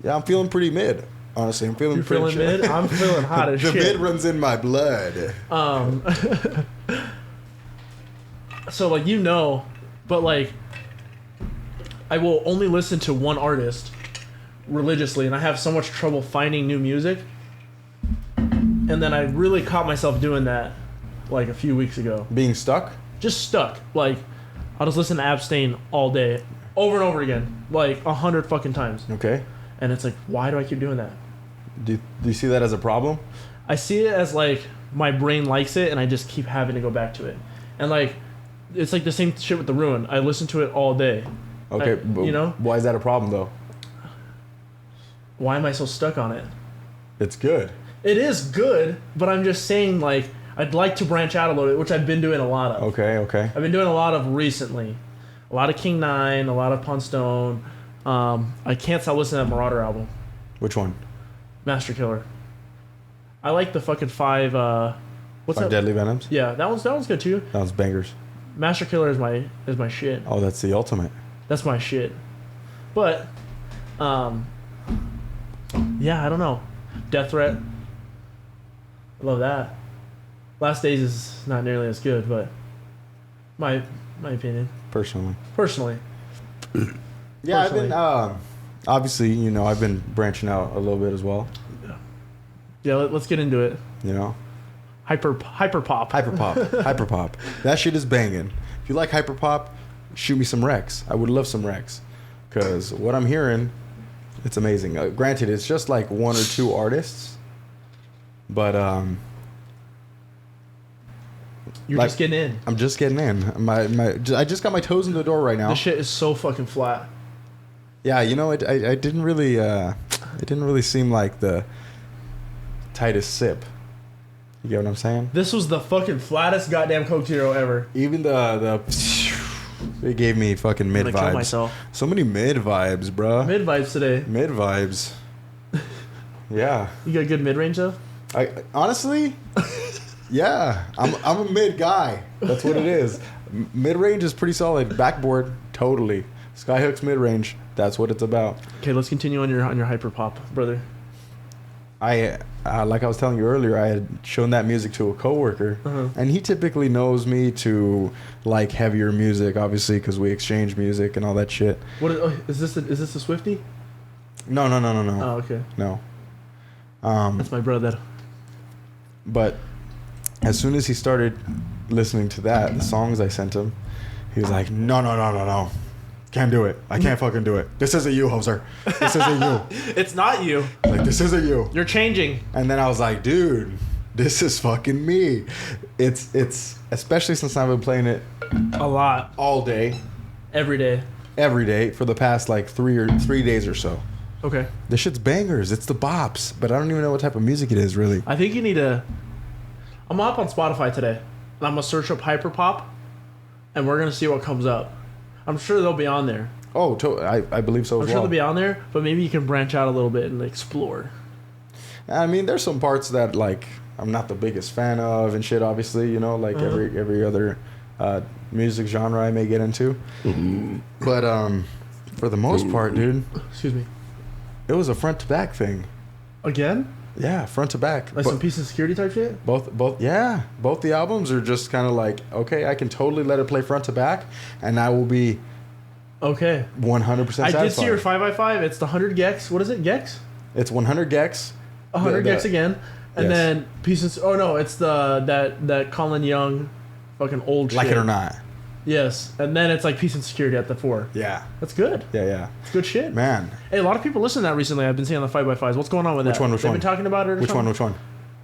Speaker 2: Yeah, I'm feeling pretty mid. Honestly, I'm feeling
Speaker 3: You're
Speaker 2: pretty
Speaker 3: feeling mid? I'm feeling hot as
Speaker 2: the
Speaker 3: shit.
Speaker 2: mid runs in my blood.
Speaker 3: So, like, but, like, I will only listen to one artist religiously, and I have so much trouble finding new music. And then I really caught myself doing that, like, a few weeks ago.
Speaker 2: Being stuck?
Speaker 3: Just stuck. Like, I'll just listen to Abstain all day, over and over again, like 100 fucking times.
Speaker 2: Okay.
Speaker 3: And it's like, why do I keep doing that?
Speaker 2: Do you see that as a problem?
Speaker 3: I see it as, like, my brain likes it, and I just keep having to go back to it. And, like, it's like the same shit with The Ruin. I listen to it all day.
Speaker 2: Okay, why is that a problem, though?
Speaker 3: Why am I so stuck on it?
Speaker 2: It's good.
Speaker 3: It is good, but I'm just saying, like, I'd like to branch out a little bit, which I've been doing a lot of.
Speaker 2: Okay.
Speaker 3: I've been doing a lot of recently. A lot of King 9, a lot of Pawn Stone. I can't stop listening to that Marauder album.
Speaker 2: Which one?
Speaker 3: Master Killer. I like the fucking 5, what's
Speaker 2: Five
Speaker 3: that?
Speaker 2: Deadly Venoms?
Speaker 3: Yeah, that one's good too.
Speaker 2: That was bangers.
Speaker 3: Master Killer is my shit.
Speaker 2: Oh, that's the ultimate.
Speaker 3: That's my shit. But, yeah, I don't know. Death Threat. I love that. Last Days is not nearly as good, but my opinion.
Speaker 2: Personally. Yeah, I've been obviously, I've been branching out a little bit as well.
Speaker 3: Yeah, let's get into it. Hyper pop.
Speaker 2: Hyperpop. That shit is banging. If you like hyperpop, shoot me some Rex. I would love some Rex, because what I'm hearing, it's amazing. Granted, it's just like one or two artists, but
Speaker 3: You're
Speaker 2: like,
Speaker 3: just getting in.
Speaker 2: I'm just getting in. I just got my toes in the door right now.
Speaker 3: This shit is so fucking flat.
Speaker 2: Yeah, I didn't really it didn't really seem like the tightest sip. You get what I'm saying?
Speaker 3: This was the fucking flattest goddamn Coke Zero ever.
Speaker 2: Even the it gave me fucking mid
Speaker 3: I'm gonna kill
Speaker 2: vibes.
Speaker 3: myself.
Speaker 2: So many mid vibes, bruh.
Speaker 3: Mid vibes today.
Speaker 2: Mid vibes. Yeah.
Speaker 3: You got good mid range though?
Speaker 2: I honestly, yeah. I'm a mid guy. That's what it is. Mid range is pretty solid. Backboard, totally. Skyhook's mid range. That's what it's about.
Speaker 3: Okay, let's continue on your hyper pop, brother.
Speaker 2: I like I was telling you earlier, I had shown that music to a coworker, and he typically knows me to like heavier music, obviously, because we exchange music and all that shit.
Speaker 3: What is this? Is this a Swiftie?
Speaker 2: No.
Speaker 3: Oh, okay.
Speaker 2: No.
Speaker 3: That's my brother.
Speaker 2: But as soon as he started listening to that, the songs I sent him, he was like, no. Can't do it. I can't fucking do it. This isn't you, Hoser. This isn't you.
Speaker 3: It's not you.
Speaker 2: Like, this isn't you.
Speaker 3: You're changing.
Speaker 2: And then I was like, dude, this is fucking me. It's especially since I've been playing it
Speaker 3: A lot.
Speaker 2: all day,
Speaker 3: Every day.
Speaker 2: every day for the past like 3 days or so.
Speaker 3: Okay.
Speaker 2: This shit's bangers. It's the bops, but I don't even know what type of music it is, really.
Speaker 3: I think you need to... I'm up on Spotify today, and I'm going to search up hyper pop, and we're going to see what comes up. I'm sure they'll be on there.
Speaker 2: Oh, I believe so
Speaker 3: I'm
Speaker 2: as
Speaker 3: sure
Speaker 2: well.
Speaker 3: they'll be on there, but maybe you can branch out a little bit and explore.
Speaker 2: I mean, there's some parts that like I'm not the biggest fan of and shit. Obviously, like every other music genre I may get into. But for the most part, dude,
Speaker 3: Excuse me.
Speaker 2: it was a front to back thing.
Speaker 3: Again?
Speaker 2: Yeah, front to back.
Speaker 3: Like some Peace and Security type shit?
Speaker 2: Both the albums are just kind of like, okay, I can totally let it play front to back, and I will be
Speaker 3: Okay.
Speaker 2: 100% satisfied.
Speaker 3: I did see your 5x5. It's the 100 Gex. What is it? Gex?
Speaker 2: It's 100 Gex.
Speaker 3: 100 Gex again. And
Speaker 2: Yes.
Speaker 3: then Peace and... Oh, no. It's that Colin Young fucking old shit.
Speaker 2: Like it or not.
Speaker 3: Yes. And then it's like Peace and Security at the 4.
Speaker 2: Yeah.
Speaker 3: That's good.
Speaker 2: Yeah.
Speaker 3: It's good shit.
Speaker 2: Man.
Speaker 3: Hey, a lot of people listen to that recently. I've been seeing on the 5x5s. What's going on with
Speaker 2: Which
Speaker 3: that?
Speaker 2: one?
Speaker 3: They've been talking about it or
Speaker 2: Which
Speaker 3: something?
Speaker 2: one?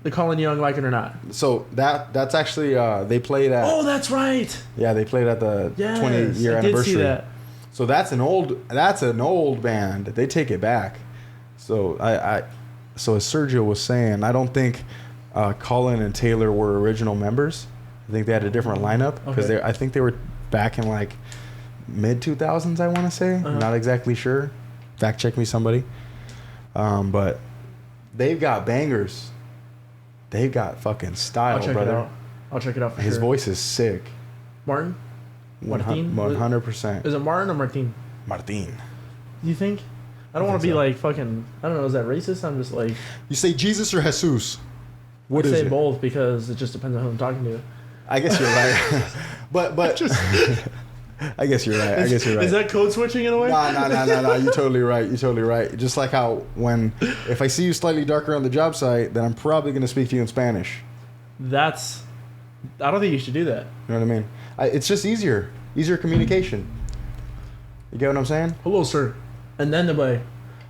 Speaker 3: The Colin Young, Like It or Not.
Speaker 2: So that's actually they played at.
Speaker 3: Oh, that's right.
Speaker 2: Yeah, they played at the
Speaker 3: Yes,
Speaker 2: 20-year
Speaker 3: I did
Speaker 2: anniversary.
Speaker 3: see that.
Speaker 2: So that's an old band. They take it back. So so as Sergio was saying, I don't think Colin and Taylor were original members. I think they had a different lineup because
Speaker 3: Okay.
Speaker 2: I think they were back in like mid 2000s. I want to say, not exactly sure. Fact check me, somebody. But they've got bangers. They've got fucking style,
Speaker 3: I'll check
Speaker 2: brother.
Speaker 3: it out. I'll check it out for
Speaker 2: His
Speaker 3: sure.
Speaker 2: voice is sick.
Speaker 3: Martin? Martin?
Speaker 2: 100%.
Speaker 3: Is it Martin or Martin?
Speaker 2: Martin.
Speaker 3: You think? I don't want to
Speaker 2: think
Speaker 3: be
Speaker 2: so.
Speaker 3: like fucking. I don't know. Is that racist? I'm just like.
Speaker 2: You say Jesus or Jesus? What
Speaker 3: I
Speaker 2: is
Speaker 3: say
Speaker 2: it?
Speaker 3: both because it just depends on who I'm talking to.
Speaker 2: I guess you're right. but I guess you're right.
Speaker 3: Is that code switching in a way?
Speaker 2: Nah. You're totally right. You're totally right. Just like how if I see you slightly darker on the job site, then I'm probably going to speak to you in Spanish.
Speaker 3: That's. I don't think you should do that.
Speaker 2: You know what I mean? It's just easier communication. You get what I'm saying?
Speaker 3: Hello, sir. And then they're like,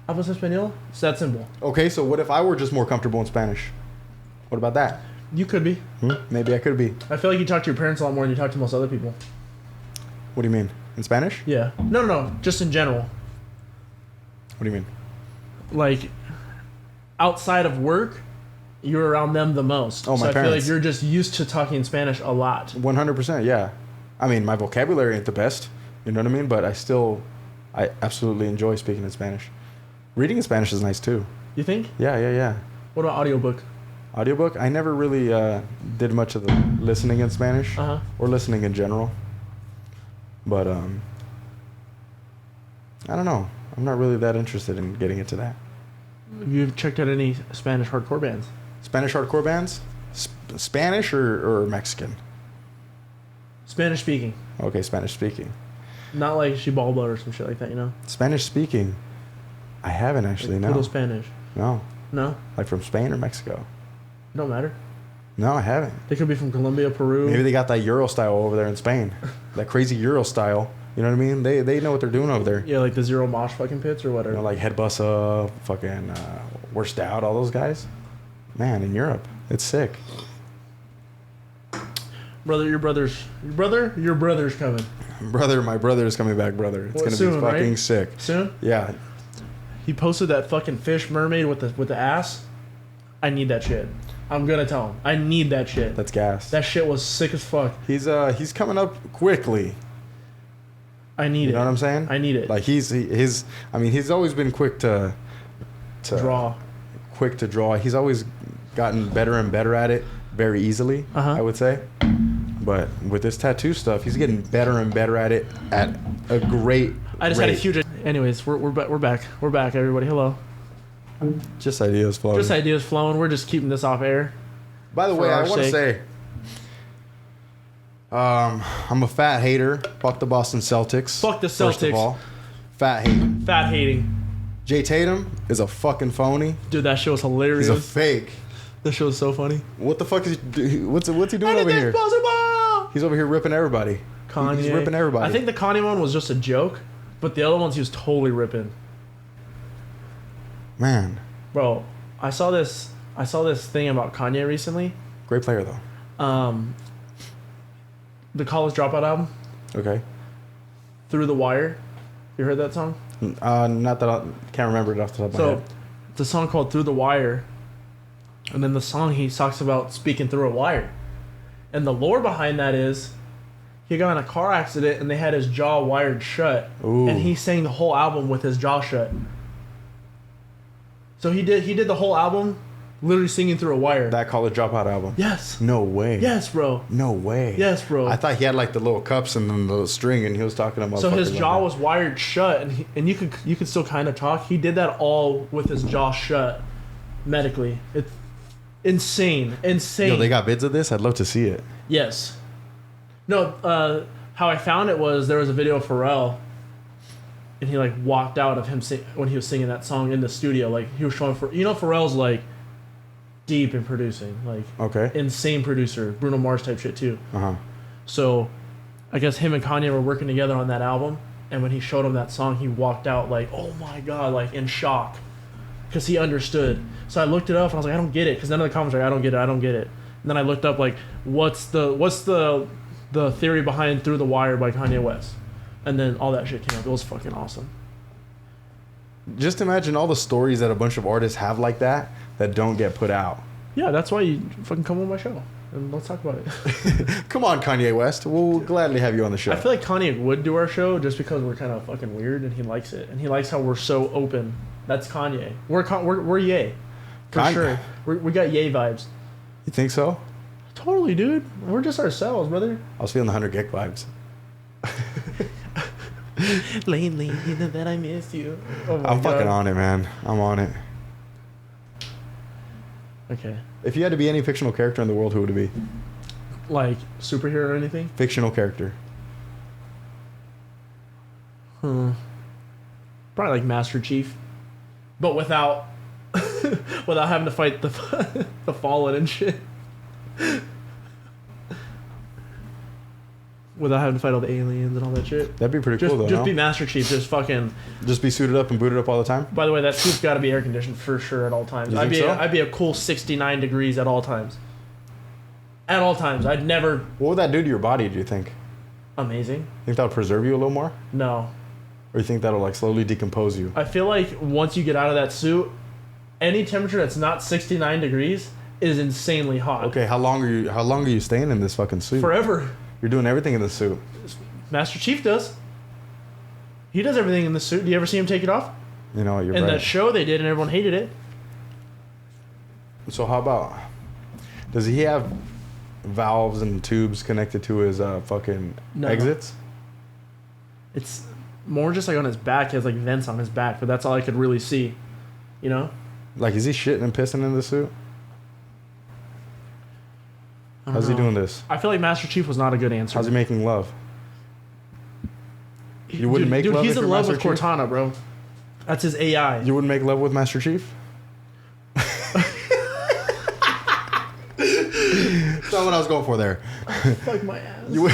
Speaker 3: ¿hablas español? It's that simple.
Speaker 2: Okay, so what if I were just more comfortable in Spanish? What about that?
Speaker 3: You could be.
Speaker 2: Maybe I could be.
Speaker 3: I feel like you talk to your parents a lot more than you talk to most other people.
Speaker 2: What do you mean? In Spanish?
Speaker 3: Yeah. No. Just in general.
Speaker 2: What do you mean?
Speaker 3: Like, outside of work, you're around them the most.
Speaker 2: Oh, my
Speaker 3: so I feel
Speaker 2: parents.
Speaker 3: like you're just used to talking Spanish a lot.
Speaker 2: 100%, yeah. I mean, my vocabulary ain't the best. You know what I mean? But I absolutely enjoy speaking in Spanish. Reading in Spanish is nice too.
Speaker 3: You think?
Speaker 2: Yeah.
Speaker 3: What about audiobook?
Speaker 2: Audiobook? I never really did much of the listening in Spanish or listening in general. But I don't know. I'm not really that interested in getting into that.
Speaker 3: Have you checked out any Spanish hardcore bands?
Speaker 2: Spanish hardcore bands? Spanish or Mexican?
Speaker 3: Spanish speaking.
Speaker 2: Okay, Spanish speaking.
Speaker 3: Not like Xibalba or some shit like that, you know?
Speaker 2: Spanish speaking. I haven't actually,
Speaker 3: Like
Speaker 2: no.
Speaker 3: Little Spanish.
Speaker 2: No.
Speaker 3: No?
Speaker 2: Like from Spain or Mexico?
Speaker 3: Don't matter.
Speaker 2: No, I haven't.
Speaker 3: They could be from Colombia, Peru.
Speaker 2: Maybe they got that Euro style over there in Spain. That crazy Euro style. You know what I mean? They know what they're doing over there.
Speaker 3: Yeah, like the Zero Mosh fucking pits or whatever.
Speaker 2: You know, like Head Bussa, fucking Worst Out, all those guys. Man, in Europe, it's sick.
Speaker 3: Brother, your brother's coming.
Speaker 2: Brother, my brother is coming back, brother. It's
Speaker 3: Well,
Speaker 2: gonna
Speaker 3: soon,
Speaker 2: be fucking
Speaker 3: right?
Speaker 2: sick.
Speaker 3: Soon?
Speaker 2: Yeah.
Speaker 3: He posted that fucking fish mermaid with the ass. I need that shit. I'm gonna tell him. I need that shit.
Speaker 2: That's gas.
Speaker 3: That shit was sick as fuck.
Speaker 2: He's coming up quickly.
Speaker 3: I need
Speaker 2: You
Speaker 3: it.
Speaker 2: know what I'm saying?
Speaker 3: I need it.
Speaker 2: Like he's always been quick to
Speaker 3: Draw.
Speaker 2: Quick to draw. He's always gotten better and better at it very easily, I would say. But with this tattoo stuff, he's getting better and better at it at a great
Speaker 3: I just
Speaker 2: rate.
Speaker 3: had a huge. Anyways, we're back. We're back, everybody. Hello.
Speaker 2: Just ideas flowing.
Speaker 3: Just ideas flowing. We're just keeping this off air.
Speaker 2: By the
Speaker 3: for
Speaker 2: way, I
Speaker 3: our
Speaker 2: want to
Speaker 3: sake.
Speaker 2: say, I'm a fat hater. Fuck the Boston Celtics.
Speaker 3: Fuck the
Speaker 2: First of
Speaker 3: Celtics.
Speaker 2: all, fat hating.
Speaker 3: Fat hating.
Speaker 2: Jay Tatum is a fucking phony.
Speaker 3: Dude, that shit was hilarious.
Speaker 2: He's a fake.
Speaker 3: That shit was so funny.
Speaker 2: What the fuck is what's he doing over here?
Speaker 3: Possible.
Speaker 2: He's over here ripping everybody.
Speaker 3: Kanye.
Speaker 2: He's ripping everybody.
Speaker 3: I think the Kanye one was just a joke, but the other ones he was totally ripping.
Speaker 2: Man,
Speaker 3: Bro, I saw this thing about Kanye recently.
Speaker 2: great player though.
Speaker 3: The College Dropout album,
Speaker 2: Okay.
Speaker 3: Through the Wire. You heard that song?
Speaker 2: Not that I can't remember it off the top of my
Speaker 3: So,
Speaker 2: head.
Speaker 3: it's a song called Through the Wire. And then the song he talks about speaking through a wire. And the lore behind that is he got in a car accident and they had his jaw wired shut.
Speaker 2: Ooh.
Speaker 3: And he sang the whole album with his jaw shut. So he did the whole album literally singing through a wire.
Speaker 2: That College Dropout album.
Speaker 3: Yes.
Speaker 2: No way.
Speaker 3: Yes, bro.
Speaker 2: No way.
Speaker 3: Yes, bro.
Speaker 2: I thought he had like the little cups and then the string, and he was talking about.
Speaker 3: So his jaw was wired shut, and you could still kind of talk. He did that all with his jaw shut, medically. It's insane.
Speaker 2: Yo, they got vids of this. I'd love to see it.
Speaker 3: Yes. No. How I found it was there was a video of Pharrell, and he like walked out of him when he was singing that song in the studio. Like he was showing Pharrell's like deep in producing, like
Speaker 2: Okay.
Speaker 3: insane producer, Bruno Mars type shit too.
Speaker 2: Uh-huh.
Speaker 3: So, I guess him and Kanye were working together on that album, and when he showed him that song, he walked out like, "Oh my god!" like in shock, because he understood. So I looked it up and I was like, "I don't get it," because none of the comments were like, "I don't get it, I don't get it." And then I looked up like, "What's the theory behind Through the Wire by Kanye West?" And then all that shit came up. It was fucking awesome.
Speaker 2: Just imagine all the stories that a bunch of artists have like that don't get put out.
Speaker 3: Yeah, that's why you fucking come on my show. and let's talk about it.
Speaker 2: Come on, Kanye West. We'll gladly have you on the show.
Speaker 3: I feel like Kanye would do our show just because we're kind of fucking weird, and he likes it, and he likes how we're so open. That's Kanye. We're yay, for sure. We got yay vibes.
Speaker 2: You think so?
Speaker 3: Totally, dude. We're just ourselves, brother.
Speaker 2: I was feeling the 100 gig vibes.
Speaker 3: Lately, that I miss you. Oh my
Speaker 2: I'm
Speaker 3: God.
Speaker 2: fucking on it, man. I'm on it.
Speaker 3: Okay.
Speaker 2: If you had to be any fictional character in the world, who would it be?
Speaker 3: Like superhero or anything?
Speaker 2: Fictional character.
Speaker 3: Probably like Master Chief, but without having to fight the the Fallen and shit. Without having to fight all the aliens and all that shit.
Speaker 2: That'd be pretty cool, though.
Speaker 3: Just
Speaker 2: no?
Speaker 3: be Master Chief. Just fucking.
Speaker 2: Just be suited up and booted up all the time?
Speaker 3: By the way, that suit's got to be air conditioned for sure at all times.
Speaker 2: You think so?
Speaker 3: I'd be a cool 69 degrees at all times. At all times. I'd never.
Speaker 2: What would that do to your body, do you think?
Speaker 3: Amazing.
Speaker 2: Think that would preserve you a little more?
Speaker 3: No.
Speaker 2: Or you think that'll like slowly decompose you?
Speaker 3: I feel like once you get out of that suit, any temperature that's not 69 degrees is insanely hot.
Speaker 2: Okay, how long are you staying in this fucking suit?
Speaker 3: Forever.
Speaker 2: You're doing everything in the suit.
Speaker 3: Master Chief does. He does everything in the suit. Do you ever see him take it off?
Speaker 2: You know, you're
Speaker 3: In
Speaker 2: right.
Speaker 3: that show they did, and everyone hated it.
Speaker 2: So how about, does he have valves and tubes connected to his fucking
Speaker 3: No.
Speaker 2: exits?
Speaker 3: It's more just like on his back. He has like vents on his back, but that's all I could really see. You know?
Speaker 2: Like, is he shitting and pissing in the suit?
Speaker 3: I don't
Speaker 2: How's he
Speaker 3: know.
Speaker 2: doing this?
Speaker 3: I feel like Master Chief was not a good answer.
Speaker 2: How's he making love? You wouldn't make
Speaker 3: dude,
Speaker 2: love
Speaker 3: he's
Speaker 2: if
Speaker 3: in
Speaker 2: you're
Speaker 3: love
Speaker 2: Master
Speaker 3: with
Speaker 2: Chief?
Speaker 3: Cortana, bro. That's his AI.
Speaker 2: You wouldn't make love with Master Chief? That's not what I was going for there.
Speaker 3: Fuck my ass.
Speaker 2: You would-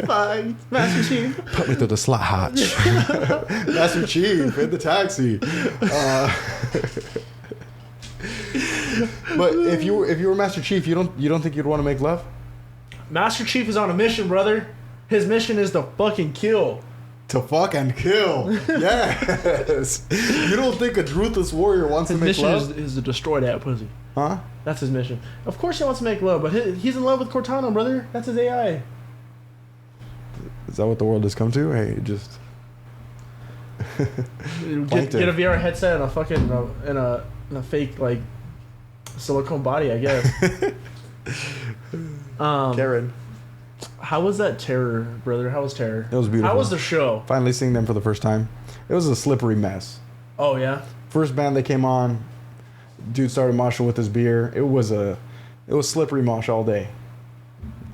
Speaker 3: Fine. Master Chief.
Speaker 2: Put me through the slot hatch. Master Chief in the taxi. But if you were Master Chief, you don't think you'd want to make love?
Speaker 3: Master Chief is on a mission, brother. His mission is to fucking kill.
Speaker 2: To fuck and kill. Yes. You don't think a ruthless warrior wants
Speaker 3: His
Speaker 2: to make
Speaker 3: mission
Speaker 2: love?
Speaker 3: is to destroy that pussy.
Speaker 2: Huh?
Speaker 3: That's his mission. Of course he wants to make love, but he's in love with Cortana, brother. That's his AI.
Speaker 2: Is that what the world has come to? Hey, just
Speaker 3: Get a VR headset and a fucking and a fake like silicone body, I guess.
Speaker 2: Karen.
Speaker 3: How was that Terror, brother? How was Terror?
Speaker 2: It was beautiful.
Speaker 3: How was the show?
Speaker 2: Finally seeing them for the first time. It was a slippery mess.
Speaker 3: Oh yeah.
Speaker 2: First band that came on, dude started moshing with his beer. It was slippery mosh all day.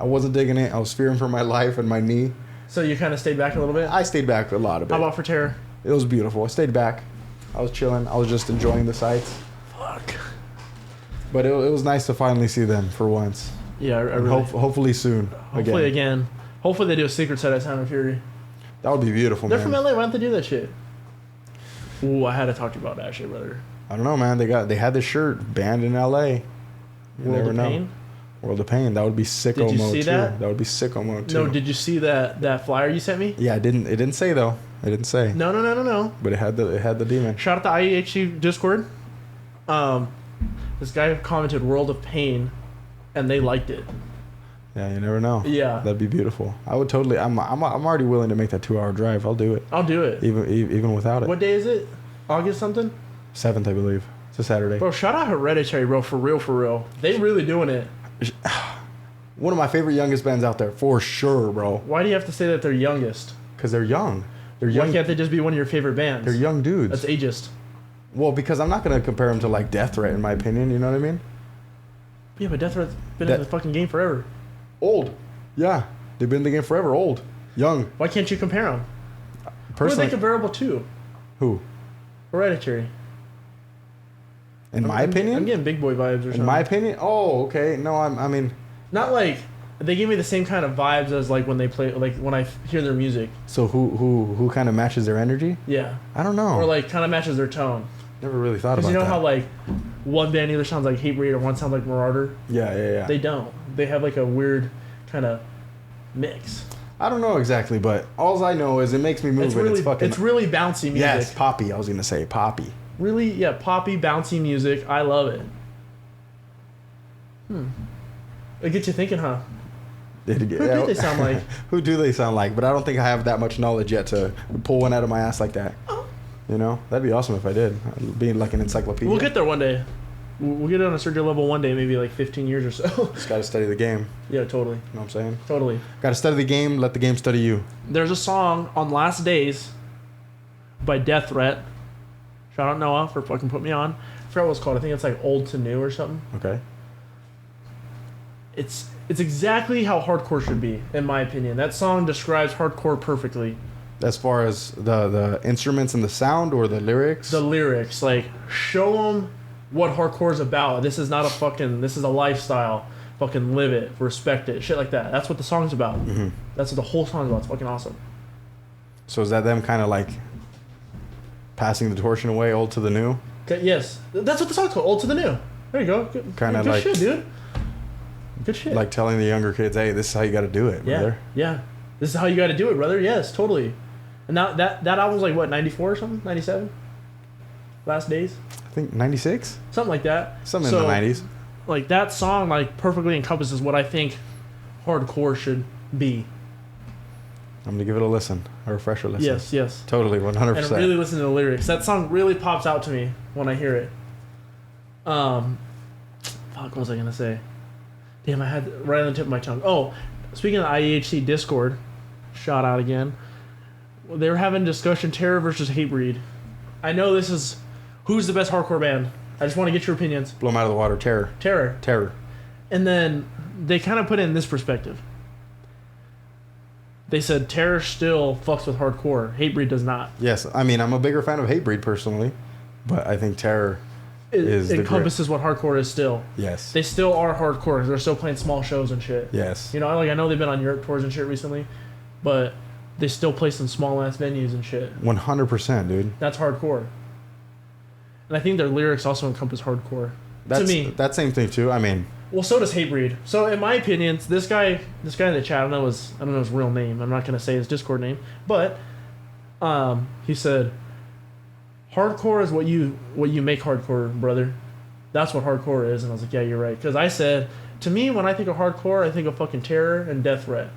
Speaker 2: I wasn't digging it. I was fearing for my life and my knee.
Speaker 3: So you kind of stayed back a little bit.
Speaker 2: I stayed back a lot of it.
Speaker 3: How about for Terror?
Speaker 2: It was beautiful. I stayed back. I was chilling. I was just enjoying the sights.
Speaker 3: Fuck.
Speaker 2: But it was nice to finally see them for once.
Speaker 3: Yeah, I
Speaker 2: And
Speaker 3: really.
Speaker 2: hopefully soon.
Speaker 3: Hopefully again. Hopefully they do a secret set at Sound of Fury.
Speaker 2: That would be beautiful,
Speaker 3: They're
Speaker 2: man.
Speaker 3: from LA. Why don't they do that shit? Ooh, I had to talk to you about that shit, brother.
Speaker 2: I don't know, man. They had this shirt banned in LA. You
Speaker 3: World
Speaker 2: never
Speaker 3: of
Speaker 2: know.
Speaker 3: Pain?
Speaker 2: World of Pain. That would be sicko
Speaker 3: Did you
Speaker 2: mode
Speaker 3: see
Speaker 2: too.
Speaker 3: that?
Speaker 2: That would be sicko mode too.
Speaker 3: No, did you see that flyer you sent me?
Speaker 2: Yeah, it didn't say though. It didn't say.
Speaker 3: No.
Speaker 2: But it had the demon.
Speaker 3: Shout out to IEHC Discord. This guy commented World of Pain, and they liked it.
Speaker 2: Yeah, you never know.
Speaker 3: Yeah.
Speaker 2: That'd be beautiful. I would totally. I'm already willing to make that 2-hour drive. I'll do it.
Speaker 3: I'll do it.
Speaker 2: Even without it.
Speaker 3: What day is it? August something?
Speaker 2: 7th, I believe. It's a Saturday.
Speaker 3: Bro, shout out Hereditary, bro. For real. They really doing it.
Speaker 2: One of my favorite youngest bands out there, for sure, bro.
Speaker 3: Why do you have to say that they're youngest?
Speaker 2: Because they're young. They're
Speaker 3: Why
Speaker 2: young.
Speaker 3: can't they just be one of your favorite bands?
Speaker 2: They're young dudes.
Speaker 3: That's ageist.
Speaker 2: Well, because I'm not gonna compare them to like Death Threat, in my opinion. You know what I mean?
Speaker 3: Yeah, but Death Threat's been in the fucking game forever.
Speaker 2: Old. Yeah, they've been in the game forever. Old, young.
Speaker 3: Why can't you compare them? Who are
Speaker 2: Personally,
Speaker 3: they comparable to?
Speaker 2: who?
Speaker 3: Hereditary.
Speaker 2: In my opinion.
Speaker 3: I'm getting big boy vibes or something.
Speaker 2: In my opinion. Oh, okay. No, I mean.
Speaker 3: Not like they give me the same kind of vibes as like when they play, like when I hear their music.
Speaker 2: So who kind of matches their energy?
Speaker 3: Yeah.
Speaker 2: I don't know.
Speaker 3: Or like kind of matches their tone.
Speaker 2: Never really thought
Speaker 3: Because
Speaker 2: about
Speaker 3: you know
Speaker 2: that.
Speaker 3: how like one band either sounds like Hatebreed or one sounds like Marauder.
Speaker 2: Yeah.
Speaker 3: They don't. They have like a weird kind of mix.
Speaker 2: I don't know exactly, but all I know is it makes me move.
Speaker 3: It's really bouncy music.
Speaker 2: Yes, poppy. I was gonna say poppy.
Speaker 3: Really, yeah, poppy, bouncy music. I love it. It gets you thinking, huh?
Speaker 2: Who
Speaker 3: do they sound like?
Speaker 2: Who do they sound like? But I don't think I have that much knowledge yet to pull one out of my ass like that. You know, that'd be awesome if I did. Being like an encyclopedia.
Speaker 3: We'll get there one day. We'll get on a surgery level one day, maybe like 15 years or so.
Speaker 2: Just gotta study the game.
Speaker 3: Yeah, totally.
Speaker 2: You know what I'm saying?
Speaker 3: Totally.
Speaker 2: Gotta study the game. Let the game study you.
Speaker 3: There's a song on Last Days by Death Threat. Shout out Noah for fucking putting me on. I forgot what it's called. I think it's like Old to New or something.
Speaker 2: Okay.
Speaker 3: It's exactly how hardcore should be, in my opinion. That song describes hardcore perfectly.
Speaker 2: As far as the instruments and the sound or the lyrics?
Speaker 3: The lyrics, like, show them what hardcore is about. This is not a fucking, this is a lifestyle. Fucking live it, respect it, shit like that. That's what the song's about.
Speaker 2: Mm-hmm.
Speaker 3: That's what the whole song's about. It's fucking awesome.
Speaker 2: So is that them kind of like passing the torch in a way, old to the new?
Speaker 3: Okay, yes. That's what the song's called, Old to the New. There you go.
Speaker 2: Kinda
Speaker 3: good
Speaker 2: like-
Speaker 3: shit, dude. Good shit.
Speaker 2: Like telling the younger kids, hey, this is how you got to do it,
Speaker 3: yeah,
Speaker 2: brother.
Speaker 3: yeah. This is how you got to do it, brother. Yes, totally. And now that album's like what, 94 or something, 97. Last Days,
Speaker 2: I think 96?
Speaker 3: something like that.
Speaker 2: Something
Speaker 3: So,
Speaker 2: in the 90s.
Speaker 3: Like that song, like perfectly encompasses what I think hardcore should be.
Speaker 2: I'm going to give it a listen, a refresher listen.
Speaker 3: Yes, yes.
Speaker 2: Totally, 100%.
Speaker 3: And really listen to the lyrics. That song really pops out to me when I hear it. Fuck, what was I gonna say? Damn, I had it right on the tip of my tongue. Oh, speaking of the IEHC Discord, shout out again. They were having a discussion, Terror versus Hatebreed. I know this is who's the best hardcore band. I just want to get your opinions.
Speaker 2: Blow them out of the water. Terror.
Speaker 3: Terror.
Speaker 2: Terror.
Speaker 3: And then they kind of put it in this perspective. They said Terror still fucks with hardcore. Hatebreed does not.
Speaker 2: Yes, I mean, I'm a bigger fan of Hatebreed personally, but I think Terror is
Speaker 3: It
Speaker 2: the
Speaker 3: encompasses what hardcore is still.
Speaker 2: Yes.
Speaker 3: They still are hardcore. They're still playing small shows and shit.
Speaker 2: Yes.
Speaker 3: You know, like I know they've been on Europe tours and shit recently, but they still play some small ass venues and shit.
Speaker 2: 100%, dude.
Speaker 3: That's hardcore. And I think their lyrics also encompass hardcore.
Speaker 2: That's,
Speaker 3: to me.
Speaker 2: that same thing too. I mean,
Speaker 3: Well, so does Hatebreed. So in my opinion, this guy in the chat, I don't know his real name. I'm not gonna say his Discord name, but he said, "Hardcore is what you make hardcore, brother. That's what hardcore is." And I was like, "Yeah, you're right." Because I said, to me, when I think of hardcore, I think of fucking Terror and Death Threat,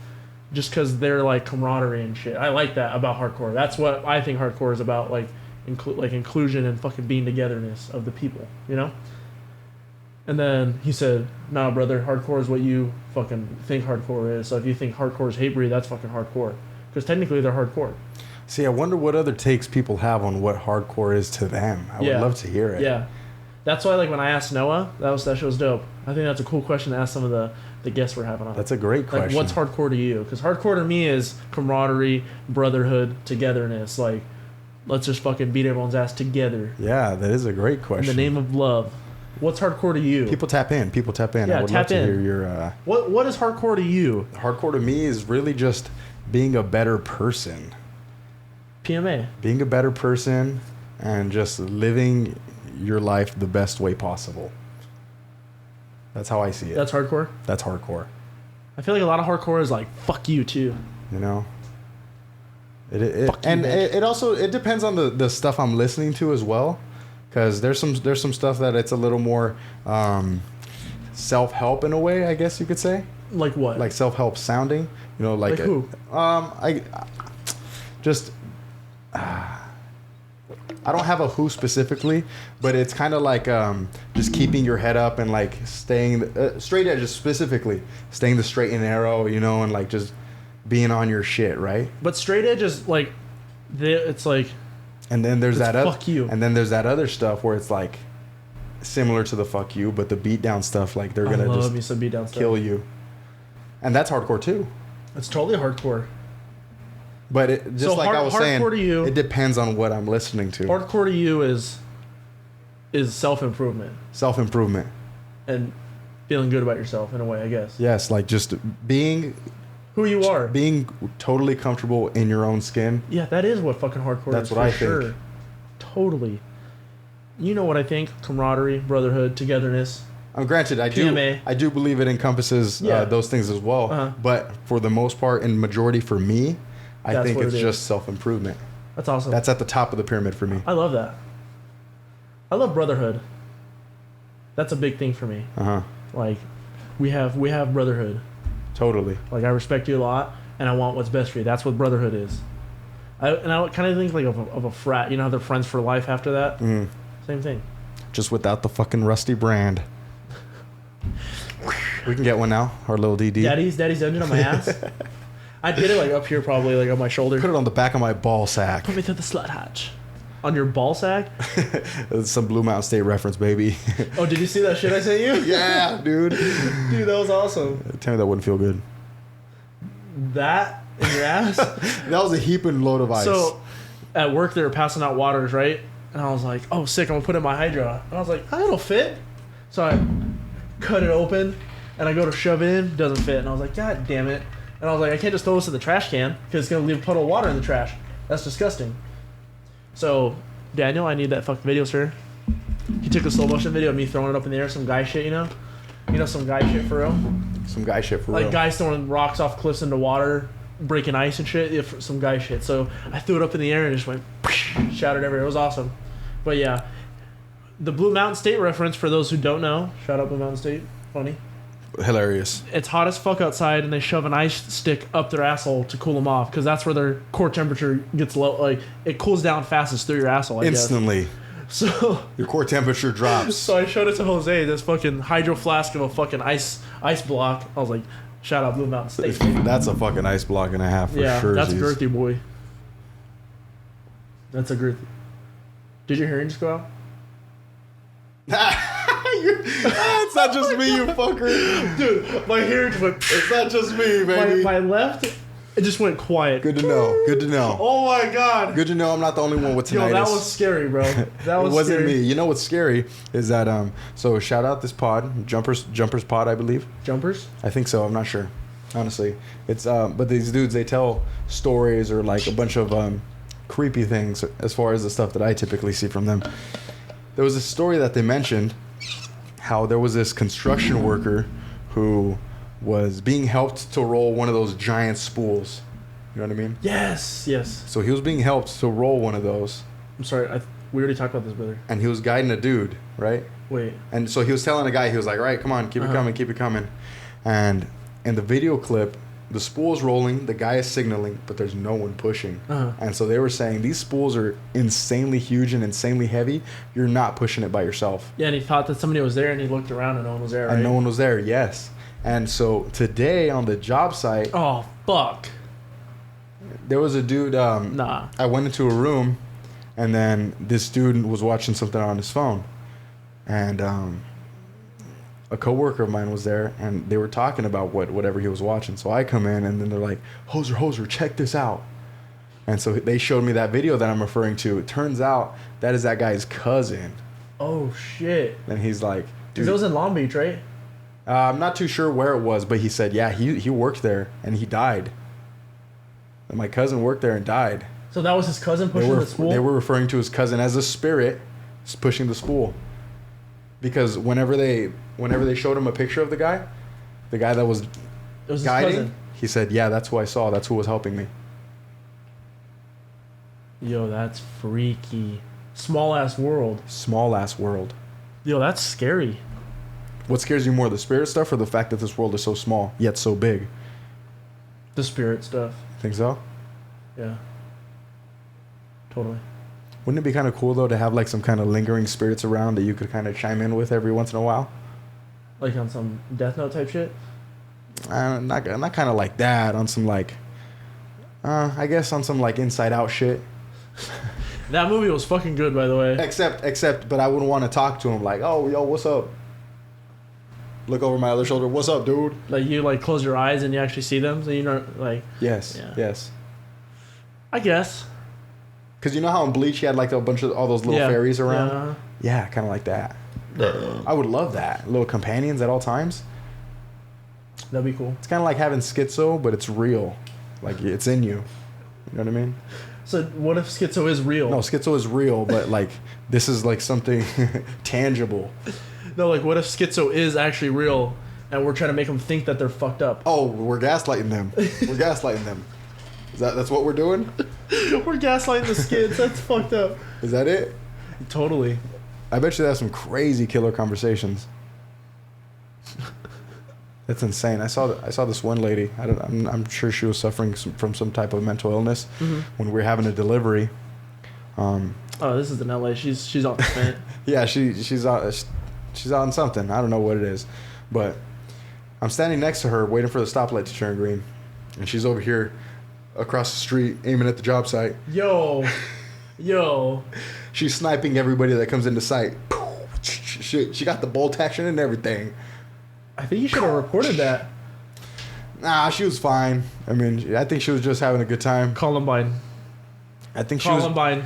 Speaker 3: just because they're like camaraderie and shit. I like that about hardcore. That's what I think hardcore is about, like inclusion and fucking being togetherness of the people, you know. And then he said, "Nah, brother, hardcore is what you fucking think hardcore is. So if you think hardcore is Hatebreed, that's fucking hardcore. Because technically they're hardcore."
Speaker 2: see, I wonder what other takes people have on what hardcore is to them. I would love to hear it.
Speaker 3: Yeah. That's why, like, when I asked Noah, that shit was dope. I think that's a cool question to ask some of the guests we're having on.
Speaker 2: That's a great question.
Speaker 3: Like, what's hardcore to you? Because hardcore to me is camaraderie, brotherhood, togetherness. Like, let's just fucking beat everyone's ass together.
Speaker 2: Yeah, that is a great question.
Speaker 3: In the name of love. What's hardcore to you?
Speaker 2: People tap in.
Speaker 3: Yeah,
Speaker 2: I would love
Speaker 3: tap
Speaker 2: to
Speaker 3: in.
Speaker 2: hear your...
Speaker 3: What is hardcore to you?
Speaker 2: hardcore to me is really just being a better person.
Speaker 3: PMA.
Speaker 2: Being a better person and just living your life the best way possible. That's how I see it.
Speaker 3: That's hardcore?
Speaker 2: That's hardcore.
Speaker 3: I feel like a lot of hardcore is like, fuck you too.
Speaker 2: You know?
Speaker 3: Fuck you,
Speaker 2: And
Speaker 3: bitch.
Speaker 2: it also depends on the stuff I'm listening to as well. Because there's some stuff that it's a little more self-help in a way, I guess you could say.
Speaker 3: Like what?
Speaker 2: Like self-help sounding. You know, like
Speaker 3: who?
Speaker 2: I don't have a who specifically, but it's kind of like just keeping your head up and like staying straight edge, specifically staying the straight and narrow, you know, and like just being on your shit, right?
Speaker 3: But straight edge is like, it's like,
Speaker 2: And then there's
Speaker 3: it's
Speaker 2: that
Speaker 3: fuck you.
Speaker 2: And then there's that other stuff where it's like similar to the fuck you, but the beat down stuff, like they're gonna
Speaker 3: love me
Speaker 2: just
Speaker 3: some beat down stuff.
Speaker 2: kill you, and that's hardcore too.
Speaker 3: It's totally hardcore.
Speaker 2: But it, just
Speaker 3: So
Speaker 2: like I was saying,
Speaker 3: hardcore to you-
Speaker 2: it depends on what I'm listening to.
Speaker 3: Hardcore to you is self-improvement
Speaker 2: Self improvement.
Speaker 3: and feeling good about yourself in a way, I guess.
Speaker 2: Yes, like just being
Speaker 3: Who you are.
Speaker 2: totally comfortable in your own skin.
Speaker 3: Yeah, that is what fucking hardcore
Speaker 2: That's
Speaker 3: is.
Speaker 2: what I
Speaker 3: for sure.
Speaker 2: think.
Speaker 3: Totally. You know what I think? Camaraderie, brotherhood, togetherness.
Speaker 2: Granted, I
Speaker 3: PMA.
Speaker 2: do believe it encompasses
Speaker 3: Yeah.
Speaker 2: those things as well.
Speaker 3: Uh-huh.
Speaker 2: But for the most part, and majority for me, I
Speaker 3: That's
Speaker 2: think
Speaker 3: what
Speaker 2: it's
Speaker 3: it is.
Speaker 2: just self improvement.
Speaker 3: That's awesome.
Speaker 2: That's at the top of the pyramid for me.
Speaker 3: I love that. I love brotherhood. That's a big thing for me.
Speaker 2: Uh huh.
Speaker 3: Like, we have brotherhood.
Speaker 2: Totally.
Speaker 3: Like, I respect you a lot, and I want what's best for you. That's what brotherhood is. I kind of think like of a frat. You know how they're friends for life after that? Same thing.
Speaker 2: Just without the fucking rusty brand. We can get one now. Our little DD.
Speaker 3: Daddy's dungeon on my ass. I'd get it like up here, probably like on my shoulder.
Speaker 2: Put it on the back of my ball sack.
Speaker 3: Put me through the slut hatch. On your ball sack?
Speaker 2: That's some Blue Mountain State reference, baby.
Speaker 3: Oh, did you see that shit I sent you?
Speaker 2: Yeah, dude.
Speaker 3: Dude, that was awesome.
Speaker 2: Tell me that wouldn't feel good.
Speaker 3: That in your ass?
Speaker 2: That was a heaping load of ice.
Speaker 3: So, at work they were passing out waters, right? And I was like, oh, sick, I'm gonna put it in my Hydra. And I was like, oh, it'll fit. So I cut it open, and I go to shove it in, doesn't fit. And I was like, God damn it. And I was like, I can't just throw this in the trash can, because it's gonna leave a puddle of water in the trash. That's disgusting. So, Daniel, I need that fucking video, sir. He took a slow motion video of me throwing it up in the air, some guy shit, you know? You know, some guy shit for real?
Speaker 2: Some guy shit for
Speaker 3: like
Speaker 2: real.
Speaker 3: guys throwing rocks off cliffs into water, breaking ice and shit. Yeah, some guy shit. So I threw it up in the air and it just went shattered everywhere. It was awesome. But yeah, the Blue Mountain State reference for those who don't know. Shout out Blue Mountain State. Funny.
Speaker 2: Hilarious.
Speaker 3: It's hot as fuck outside, and they shove an ice stick up their asshole to cool them off, because that's where their core temperature gets low. Like, it cools down fastest through your asshole.
Speaker 2: Instantly.
Speaker 3: So
Speaker 2: your core temperature drops.
Speaker 3: So I showed it to Jose, this fucking hydro flask of a fucking ice block. I was like, shout out Blue Mountain State.
Speaker 2: That's a fucking ice block and a half for sure.
Speaker 3: That's girthy, boy. That's a girthy. Did your hearing just go out?
Speaker 2: It's not just me, you fucker.
Speaker 3: Dude, my hearing just went.
Speaker 2: It's not just me, baby.
Speaker 3: My left, it just went quiet.
Speaker 2: Good to know. Good to know.
Speaker 3: Oh my god.
Speaker 2: Good to know I'm not the only one with tinnitus.
Speaker 3: Yo, that was scary, bro. That was
Speaker 2: It wasn't
Speaker 3: scary.
Speaker 2: me. You know what's scary is that so shout out this pod, Jumpers Pod, I believe.
Speaker 3: Jumpers?
Speaker 2: I think so. I'm not sure. Honestly. It's but these dudes, they tell stories or like a bunch of creepy things as far as the stuff that I typically see from them. There was a story that they mentioned how there was this construction worker who was being helped to roll one of those giant spools. You know what I mean?
Speaker 3: Yes, yes.
Speaker 2: So he was being helped to roll one of those.
Speaker 3: I'm sorry, we already talked about this, brother.
Speaker 2: And he was guiding a dude, right?
Speaker 3: Wait.
Speaker 2: And so he was telling a guy, he was like, all right, come on, keep it coming, keep it coming. And in the video clip, the spool's rolling, the guy is signaling, but there's no one pushing. And so they were saying, these spools are insanely huge and insanely heavy. You're not pushing it by yourself.
Speaker 3: Yeah, and he thought that somebody was there, and he looked around and no one was there, right?
Speaker 2: And no one was there, yes. And so today on the job site...
Speaker 3: Oh, fuck.
Speaker 2: There was a dude...
Speaker 3: Nah.
Speaker 2: I went into a room, and then this dude was watching something on his phone. And a coworker of mine was there, and they were talking about whatever he was watching. So I come in, and then they're like, Hoser, check this out. And so they showed me that video that I'm referring to. It turns out that is that guy's cousin.
Speaker 3: Oh, shit.
Speaker 2: And he's like...
Speaker 3: Dude, it was in Long Beach, right?
Speaker 2: I'm not too sure where it was, but he said, yeah, he worked there, and he died. And my cousin worked there and died.
Speaker 3: So that was his cousin pushing the spool?
Speaker 2: They were referring to his cousin as a spirit pushing the spool. Because whenever they showed him a picture of the guy that was guiding, he said, yeah, that's who I saw. That's who was helping me.
Speaker 3: Yo, that's freaky. Small-ass world.
Speaker 2: Small-ass world.
Speaker 3: Yo, that's scary.
Speaker 2: What scares you more, the spirit stuff or the fact that this world is so small, yet so big?
Speaker 3: The spirit stuff.
Speaker 2: Think so?
Speaker 3: Yeah. Totally.
Speaker 2: Wouldn't it be kind of cool, though, to have like some kind of lingering spirits around that you could kind of chime in with every once in a while?
Speaker 3: Like on some Death Note type shit?
Speaker 2: Not kind of like that. On some like... I guess on some like Inside Out shit.
Speaker 3: That movie was fucking good, by the way.
Speaker 2: Except, but I wouldn't want to talk to him like, oh, yo, what's up? Look over my other shoulder. What's up, dude?
Speaker 3: Like you like close your eyes and you actually see them, so you know, like.
Speaker 2: Yes.
Speaker 3: Yeah.
Speaker 2: Yes.
Speaker 3: I guess.
Speaker 2: Because you know how in Bleach he had like a bunch of all those little fairies around.
Speaker 3: Yeah.
Speaker 2: Yeah, kind of like that. I would love that. Little companions at all times.
Speaker 3: That'd be cool.
Speaker 2: It's kind of like having schizo, but it's real. Like it's in you. You know what I mean?
Speaker 3: So what if schizo is real?
Speaker 2: No, schizo is real, but like this is like something tangible.
Speaker 3: No, like what if schizo is actually real and we're trying to make them think that they're fucked up?
Speaker 2: Oh, we're gaslighting them. We're gaslighting them. That's what we're doing?
Speaker 3: We're gaslighting the skids. That's fucked up.
Speaker 2: Is that it?
Speaker 3: Totally.
Speaker 2: I bet you that's some crazy killer conversations. That's insane. I saw this one lady. I'm sure she was suffering from some type of mental illness when we were having a delivery.
Speaker 3: Oh, this is in LA. She's off the fent.
Speaker 2: Yeah, she's on something. I don't know what it is, but I'm standing next to her waiting for the stoplight to turn green, and she's over here across the street aiming at the job site.
Speaker 3: Yo.
Speaker 2: She's sniping everybody that comes into sight. She got the bolt action and everything.
Speaker 3: I think you should have reported that.
Speaker 2: Nah, she was fine. I mean, I think she was just having a good time.
Speaker 3: Columbine.
Speaker 2: I think she
Speaker 3: Columbine.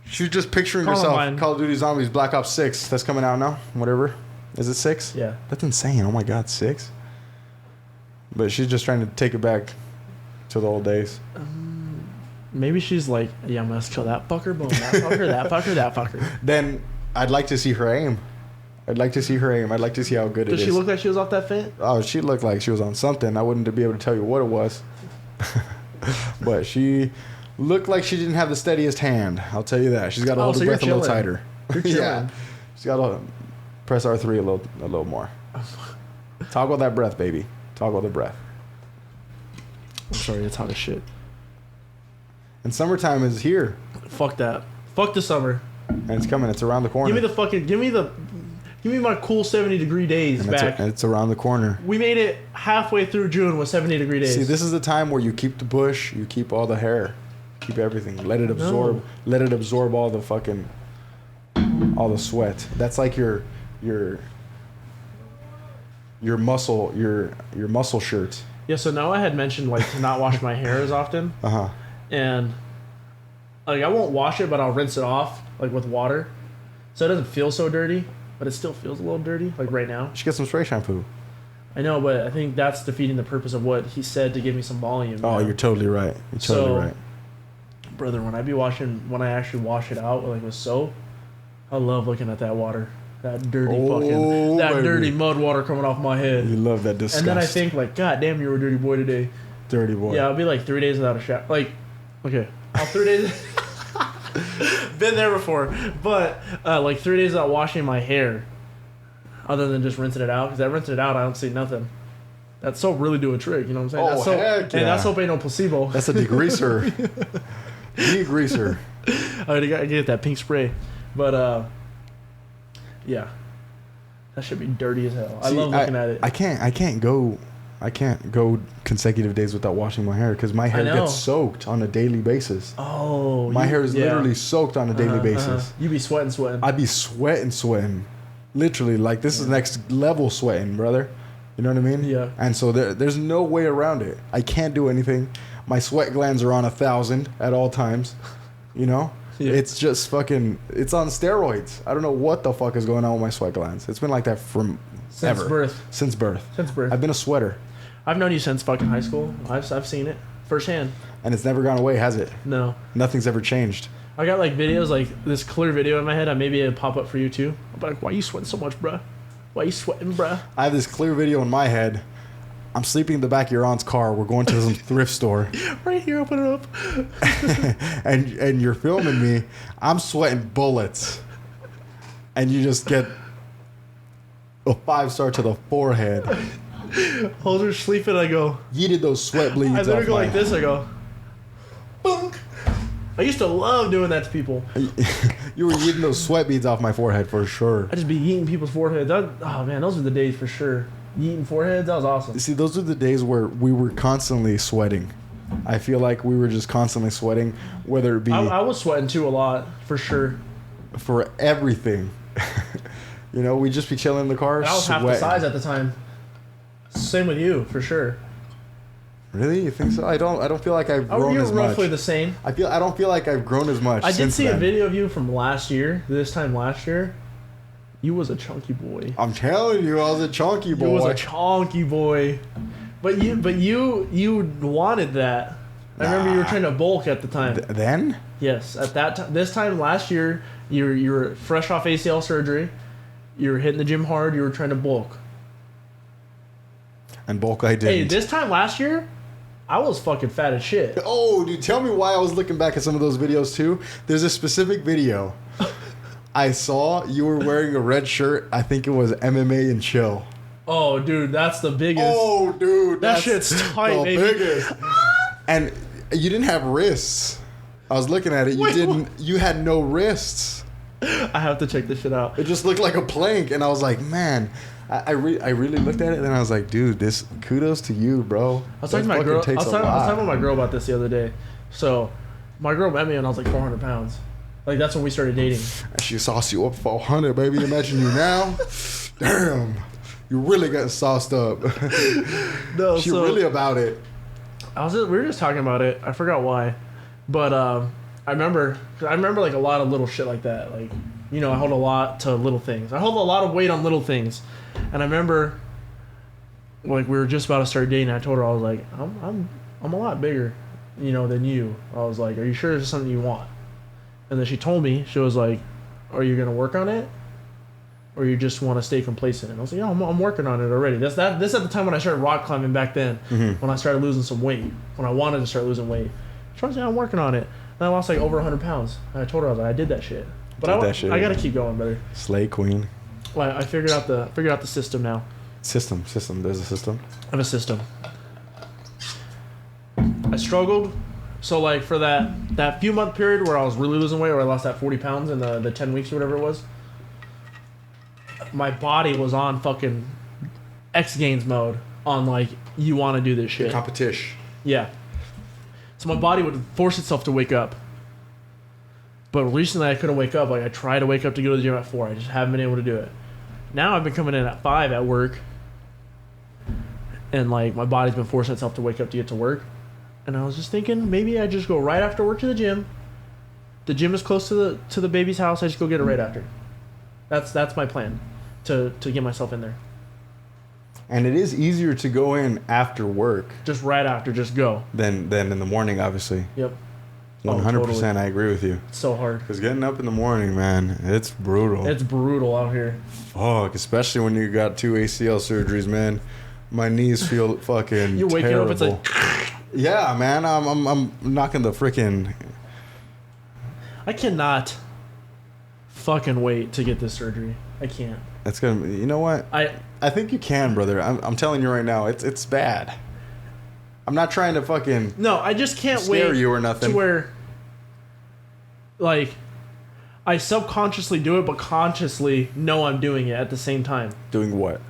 Speaker 2: was just picturing
Speaker 3: Columbine.
Speaker 2: herself. Call of Duty Zombies Black Ops 6. That's coming out now. Whatever. Is it 6?
Speaker 3: Yeah.
Speaker 2: That's insane. Oh my God, 6? But she's just trying to take it back to the old days.
Speaker 3: Maybe she's like, yeah, I'm gonna kill that fucker, boom, that fucker, that fucker, that fucker.
Speaker 2: Then I'd like to see her aim. I'd like to see how good it is.
Speaker 3: Does she look like she was off that fent?
Speaker 2: Oh, she looked like she was on something. I wouldn't be able to tell you what it was. But she looked like she didn't have the steadiest hand. I'll tell you that. She's got to hold her breath a little tighter.
Speaker 3: You're chilling.
Speaker 2: Yeah. She's got to press R3 a little more. Toggle that breath, baby. Toggle the breath.
Speaker 3: I'm sorry, it's hot as shit.
Speaker 2: And summertime is here.
Speaker 3: Fuck that. Fuck the summer.
Speaker 2: And it's coming. It's around the corner.
Speaker 3: Give me my cool 70-degree days
Speaker 2: and
Speaker 3: back.
Speaker 2: It's around the corner.
Speaker 3: We made it halfway through June with 70-degree days.
Speaker 2: See, this is the time where you keep the bush, you keep all the hair, keep everything. Let it absorb.
Speaker 3: No.
Speaker 2: Let it absorb all the sweat. That's like your muscle shirt.
Speaker 3: Yeah, so now I had mentioned like to not wash my hair as often. And like I won't wash it, but I'll rinse it off like with water. So it doesn't feel so dirty, but it still feels a little dirty, like right now.
Speaker 2: You should get some spray shampoo.
Speaker 3: I know, but I think that's defeating the purpose of what he said to give me some volume.
Speaker 2: Oh, you're totally right. You're totally right.
Speaker 3: Brother, when I actually wash it out like with soap, I love looking at that water. That dirty dirty mud water coming off my head.
Speaker 2: You love that disgust.
Speaker 3: And then I think like, God damn, you were a dirty boy today.
Speaker 2: Dirty boy.
Speaker 3: Yeah, I'll be like 3 days without a shower. Like, okay, I'll 3 days. Been there before, but like 3 days without washing my hair, other than just rinsing it out. Because I rinse it out, I don't see nothing. That soap really do a trick. You know what I'm saying?
Speaker 2: Oh,
Speaker 3: That soap,
Speaker 2: heck yeah.
Speaker 3: And that soap ain't no placebo.
Speaker 2: That's a degreaser. Degreaser.
Speaker 3: I gotta get that pink spray, but yeah, that should be dirty as hell. I love looking at it.
Speaker 2: I can't go consecutive days without washing my hair because my hair gets soaked on a daily basis.
Speaker 3: Oh,
Speaker 2: my hair is literally soaked on a daily basis.
Speaker 3: You be sweating.
Speaker 2: I'd be sweating, literally like this is next level sweating, brother. You know what I mean? Yeah. And so there's no way around it. I can't do anything. My sweat glands are on 1,000 at all times. You know? Yeah. It's just fucking. It's on steroids. I don't know what the fuck is going on with my sweat glands. It's been like that since birth. Since birth. I've been a sweater.
Speaker 3: I've known you since fucking high school. I've seen it firsthand.
Speaker 2: And it's never gone away, has it?
Speaker 3: No.
Speaker 2: Nothing's ever changed.
Speaker 3: I got like videos, like this clear video in my head. Maybe it'll pop up for you too. I'm like, why you sweating so much, bruh? Why you sweating, bruh?
Speaker 2: I have this clear video in my head. I'm sleeping in the back of your aunt's car. We're going to some thrift store.
Speaker 3: Right here, open it up.
Speaker 2: and you're filming me. I'm sweating bullets. And you just get a 5-star to the forehead.
Speaker 3: Hold her sleeping, I go.
Speaker 2: Yeeted those sweat bleeds.
Speaker 3: I literally go like this, I go. Bunk. I used to love doing that to people.
Speaker 2: You were yeeting those sweat beads off my forehead for sure.
Speaker 3: I just be yeeting people's foreheads. Oh man, those were the days for sure. Yeeting foreheads, that was awesome.
Speaker 2: See, those are the days where we were constantly sweating. I feel like we were just constantly sweating, whether it be...
Speaker 3: I was sweating too a lot, for sure.
Speaker 2: For everything. You know, we'd just be chilling in the car,
Speaker 3: and I was
Speaker 2: sweating.
Speaker 3: half the size at the time. Same with you, for sure.
Speaker 2: Really? You think so? I don't feel like I've grown as much.
Speaker 3: You're roughly the same.
Speaker 2: I don't feel like I've grown as much.
Speaker 3: I did see a video of you from last year. This time last year, you was a chunky boy.
Speaker 2: I'm telling you, I was a chunky boy.
Speaker 3: You was a chunky boy. But you wanted that. I remember you were trying to bulk at the time.
Speaker 2: Then?
Speaker 3: Yes, at that time. This time last year, you were fresh off ACL surgery. You were hitting the gym hard. You were trying to bulk.
Speaker 2: And bulk I didn't.
Speaker 3: Hey, this time last year, I was fucking fat as shit.
Speaker 2: Oh, dude, tell me why I was looking back at some of those videos too. There's a specific video. I saw you were wearing a red shirt. I think it was MMA and Chill.
Speaker 3: Oh, dude, that's the biggest.
Speaker 2: Oh, dude,
Speaker 3: That
Speaker 2: that's
Speaker 3: shit's tight,
Speaker 2: the
Speaker 3: baby.
Speaker 2: biggest. And you didn't have wrists. I was looking at it. You
Speaker 3: Wait,
Speaker 2: didn't. You had no wrists.
Speaker 3: I have to check this shit out.
Speaker 2: It just looked like a plank, and I was like, man. I really looked at it, and then I was like, dude, this kudos to you, bro.
Speaker 3: I was talking to my girl. I was talking with my girl about this the other day. So, my girl met me when I was like 400 pounds. Like that's when we started dating.
Speaker 2: She sauced you up for 100, baby. Imagine you now. Damn, you really got sauced up.
Speaker 3: No,
Speaker 2: she
Speaker 3: so
Speaker 2: really about it.
Speaker 3: we were just talking about it. I forgot why, but I remember like a lot of little shit like that. Like, you know, I hold a lot to little things. I hold a lot of weight on little things, and I remember like we were just about to start dating. I told her, I was like, I'm a lot bigger, you know, than you. I was like, are you sure this is something you want? And then she told me, she was like, are you gonna work on it, or you just want to stay complacent? And I was like, yeah, I'm working on it already. This at the time when I started rock climbing back then, when I started losing some weight, when I wanted to start losing weight. She was like, I'm working on it, and I lost like over 100 pounds. And I told her, I was like, I did that shit, but I gotta keep going, brother.
Speaker 2: Slay queen.
Speaker 3: Well, I figured out the system now.
Speaker 2: System. There's a system.
Speaker 3: I have a system. I struggled. So like for that few month period where I was really losing weight, where I lost that 40 pounds in the 10 weeks or whatever it was, my body was on fucking X Games mode, on like, you want to do this shit.
Speaker 2: Competition.
Speaker 3: Yeah. So my body would force itself to wake up. But recently I couldn't wake up. Like I tried to wake up to go to the gym at 4. I just haven't been able to do it. Now I've been coming in at 5 at work. And like my body's been forcing itself to wake up to get to work. And I was just thinking, maybe I just go right after work to the gym. The gym is close to the baby's house. I just go get it right after. That's my plan, to get myself in there.
Speaker 2: And it is easier to go in after work
Speaker 3: Just right after, just go.
Speaker 2: than in the morning, obviously.
Speaker 3: Yep.
Speaker 2: 100%,
Speaker 3: totally.
Speaker 2: I agree with you.
Speaker 3: It's so hard.
Speaker 2: Because getting up in the morning, man, it's brutal.
Speaker 3: It's brutal out here.
Speaker 2: Fuck, especially when you got 2 ACL surgeries, man. My knees feel fucking
Speaker 3: You're waking
Speaker 2: terrible.
Speaker 3: up, it's like...
Speaker 2: Yeah, man, I'm knocking the freaking...
Speaker 3: I cannot fucking wait to get this surgery. I can't.
Speaker 2: It's gonna be, you know what? I think you can, brother. I'm telling you right now, it's bad. I'm not trying to fucking
Speaker 3: No, I just can't
Speaker 2: scare
Speaker 3: wait
Speaker 2: you or nothing.
Speaker 3: to where, like, I subconsciously do it, but consciously know I'm doing it at the same time.
Speaker 2: Doing what?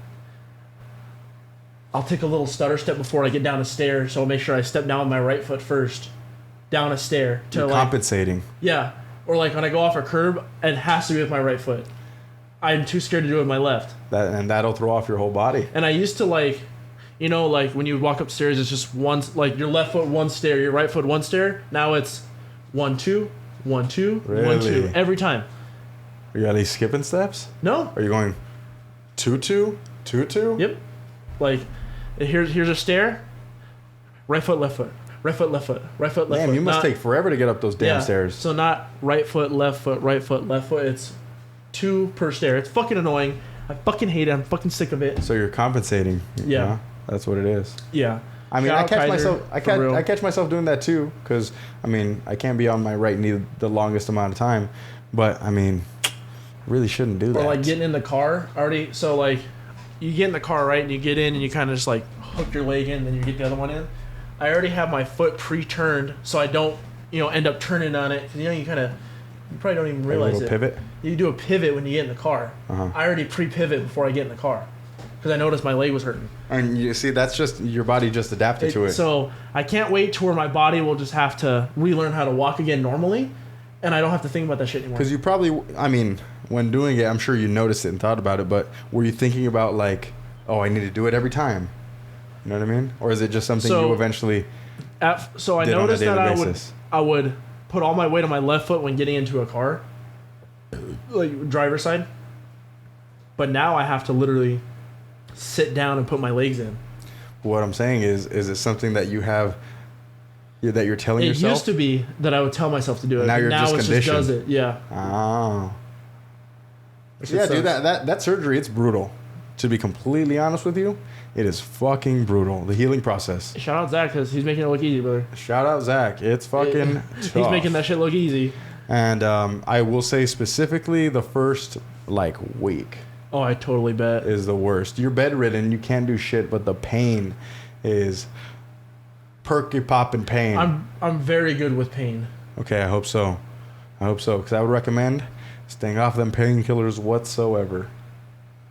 Speaker 3: I'll take a little stutter step before I get down a stair, so I'll make sure I step down with my right foot first, down a stair.
Speaker 2: You're compensating.
Speaker 3: Yeah. Or like when I go off a curb, it has to be with my right foot. I'm too scared to do it with my left.
Speaker 2: That'll throw off your whole body.
Speaker 3: And I used to like, you know, like when you walk upstairs, it's just one, like your left foot one stair, your right foot one stair. Now it's 1 2 1 2 1 2
Speaker 2: Really?
Speaker 3: every time.
Speaker 2: Are you at least skipping steps?
Speaker 3: No.
Speaker 2: Are you going 2 2 2 2?
Speaker 3: Yep. Like here's a stair. Right foot, left foot. Right foot, left foot. Right foot, left foot.
Speaker 2: Damn, you must
Speaker 3: Not-
Speaker 2: take forever to get up those damn stairs.
Speaker 3: So not right foot, left foot, right foot, left foot. It's 2 per stair. It's fucking annoying. I fucking hate it. I'm fucking sick of it.
Speaker 2: So you're compensating. you
Speaker 3: Yeah.
Speaker 2: know? That's what it is.
Speaker 3: Yeah.
Speaker 2: I mean,
Speaker 3: Shout
Speaker 2: I
Speaker 3: out
Speaker 2: catch
Speaker 3: Kaiser,
Speaker 2: myself.
Speaker 3: for real.
Speaker 2: I catch myself doing that too, because I mean, I can't be on my right knee the longest amount of time, but I mean, really shouldn't do that.
Speaker 3: Or like getting in the car already. So like, you get in the car, right, and you get in and you kind of just like hook your leg in, then you get the other one in. I already have my foot pre-turned, so I don't, you know, end up turning on it. 'Cause, you know, you probably don't even
Speaker 2: a
Speaker 3: realize
Speaker 2: little
Speaker 3: it.
Speaker 2: pivot.
Speaker 3: You do a pivot when you get in the car.
Speaker 2: Uh-huh.
Speaker 3: I already pre-pivot before I get in the car, because I noticed my leg was hurting.
Speaker 2: And you see, that's just your body just adapted to it.
Speaker 3: So I can't wait to where my body will just have to relearn how to walk again normally, and I don't have to think about that shit anymore.
Speaker 2: Because you probably, I mean, when doing it, I'm sure you noticed it and thought about it, but were you thinking about like, oh, I need to do it every time? You know what I mean? Or is it just something
Speaker 3: So-
Speaker 2: you eventually
Speaker 3: So I
Speaker 2: did on a
Speaker 3: noticed that
Speaker 2: daily basis?
Speaker 3: I would put all my weight on my left foot when getting into a car, like driver's side. But now I have to literally sit down and put my legs in.
Speaker 2: What I'm saying is it something that you have, that you're telling
Speaker 3: It
Speaker 2: yourself?
Speaker 3: used to be that I would tell myself to do it.
Speaker 2: Now
Speaker 3: but
Speaker 2: you're just
Speaker 3: it just
Speaker 2: conditioned.
Speaker 3: does it. Yeah.
Speaker 2: Oh.
Speaker 3: It
Speaker 2: Yeah, dude,
Speaker 3: sucks.
Speaker 2: that surgery, it's brutal. To be completely honest with you, it is fucking brutal. The healing process.
Speaker 3: Shout out Zach, because he's making it look easy, brother.
Speaker 2: Shout out Zach. It's fucking tough.
Speaker 3: He's making that shit look easy.
Speaker 2: And I will say specifically the first like week.
Speaker 3: Oh, I totally bet.
Speaker 2: is the worst. You're bedridden, you can't do shit, but the pain is perky popping pain.
Speaker 3: I'm very good with pain.
Speaker 2: Okay, I hope so. Because I would recommend staying off them painkillers whatsoever.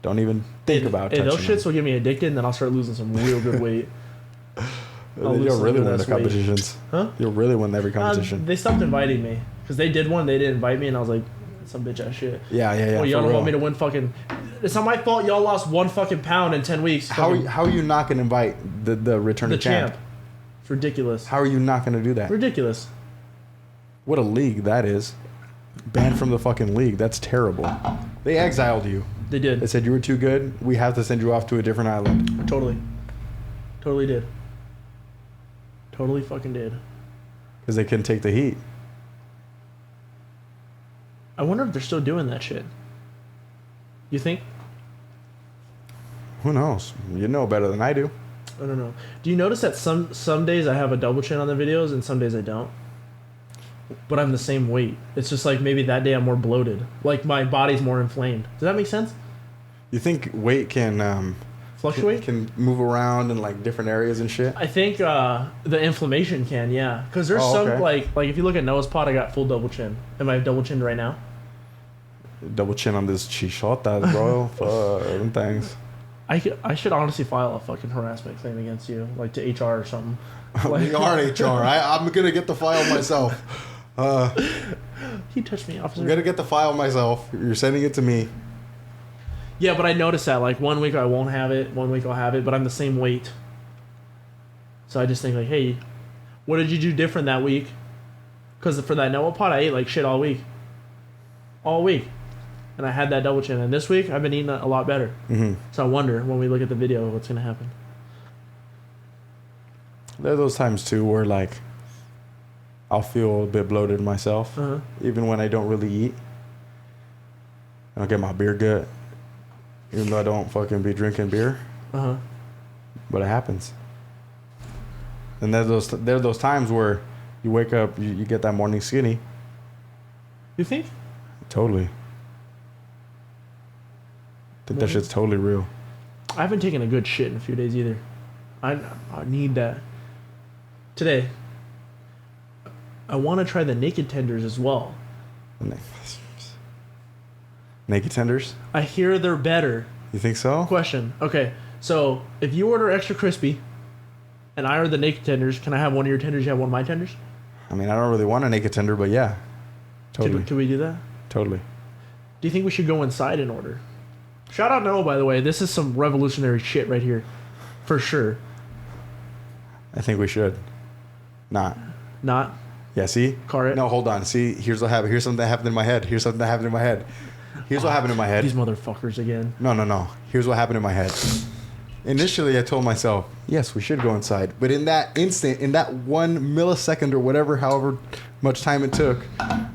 Speaker 2: Don't even think about touching
Speaker 3: those shits
Speaker 2: them.
Speaker 3: will get me addicted, and then I'll start losing some real good weight.
Speaker 2: You'll really win the competitions.
Speaker 3: Huh?
Speaker 2: You'll really win every competition.
Speaker 3: They stopped inviting me because they did one. They didn't invite me, and I was like, some bitch ass shit.
Speaker 2: Yeah.
Speaker 3: Well, y'all
Speaker 2: for
Speaker 3: don't
Speaker 2: real.
Speaker 3: want me to win fucking. It's not my fault. Y'all lost 1 fucking pound in 10 weeks.
Speaker 2: How are you not going to invite the returning
Speaker 3: the
Speaker 2: champ?
Speaker 3: It's ridiculous.
Speaker 2: How are you not going to do that?
Speaker 3: Ridiculous.
Speaker 2: What a league that is. Banned from the fucking league. That's terrible. They exiled you.
Speaker 3: They
Speaker 2: They
Speaker 3: did.
Speaker 2: said you were too good. We have to send you off to a different island.
Speaker 3: Totally did. Totally fucking did.
Speaker 2: Because they couldn't take the heat.
Speaker 3: I wonder if they're still doing that shit. You think?
Speaker 2: Who knows? You know better than I do.
Speaker 3: I don't know. Do you notice that some days I have a double chin on the videos and some days I don't? But I'm the same weight. It's just like maybe that day I'm more bloated. Like my body's more inflamed. Does that make sense?
Speaker 2: You think weight can
Speaker 3: Fluctuate?
Speaker 2: can move around in like different areas and shit?
Speaker 3: I think the inflammation can, yeah. Because there's
Speaker 2: Oh,
Speaker 3: some
Speaker 2: okay.
Speaker 3: like if you look at Noah's pod, I got full double chin. Am I double chinned right now?
Speaker 2: Double chin on this chichotas, bro. Fuck them things.
Speaker 3: I should honestly file a fucking harassment claim against you, like to HR or something.
Speaker 2: You are an HR. I'm gonna get the file myself.
Speaker 3: He touched me, officer.
Speaker 2: I'm gonna get the file myself. You're sending it to me.
Speaker 3: Yeah, but I noticed that like 1 week I won't have it, 1 week I'll have it, but I'm the same weight. So I just think like, hey, what did you do different that week? Because for that Noah pot, I ate like shit all week. And I had that double chin. And this week, I've been eating a lot better.
Speaker 2: Mm-hmm.
Speaker 3: So I wonder when we look at the video what's going to happen.
Speaker 2: There are those times too where like I'll feel a bit bloated myself,
Speaker 3: Uh-huh.
Speaker 2: even when I don't really eat. I don't get my beer gut, even though I don't fucking be drinking beer.
Speaker 3: Uh-huh.
Speaker 2: But it happens. And there are those times where you wake up, you get that morning skinny.
Speaker 3: You think?
Speaker 2: Totally. I think that shit's totally real.
Speaker 3: I haven't taken a good shit in a few days either. I need that. Today, I want to try the naked tenders as well.
Speaker 2: Naked tenders?
Speaker 3: I hear they're better.
Speaker 2: You think so?
Speaker 3: Question. Okay, so if you order extra crispy and I order the naked tenders, can I have one of your tenders? You have one of my tenders?
Speaker 2: I mean, I don't really want a naked tender, but yeah. Totally.
Speaker 3: Could we do that?
Speaker 2: Totally.
Speaker 3: Do you think we should go inside and order? Shout out Noah, by the way. This is some revolutionary shit right here. For sure.
Speaker 2: I think we should. Not.
Speaker 3: Not?
Speaker 2: Yeah, see?
Speaker 3: Car it?
Speaker 2: No, hold on. See, here's what happened. Here's something that happened in my head. Here's something that happened in my head. Here's what happened in my head.
Speaker 3: These motherfuckers again.
Speaker 2: No. Here's what happened in my head. Initially, I told myself, yes, we should go inside. But in that instant, in that 1 millisecond or whatever, however much time it took,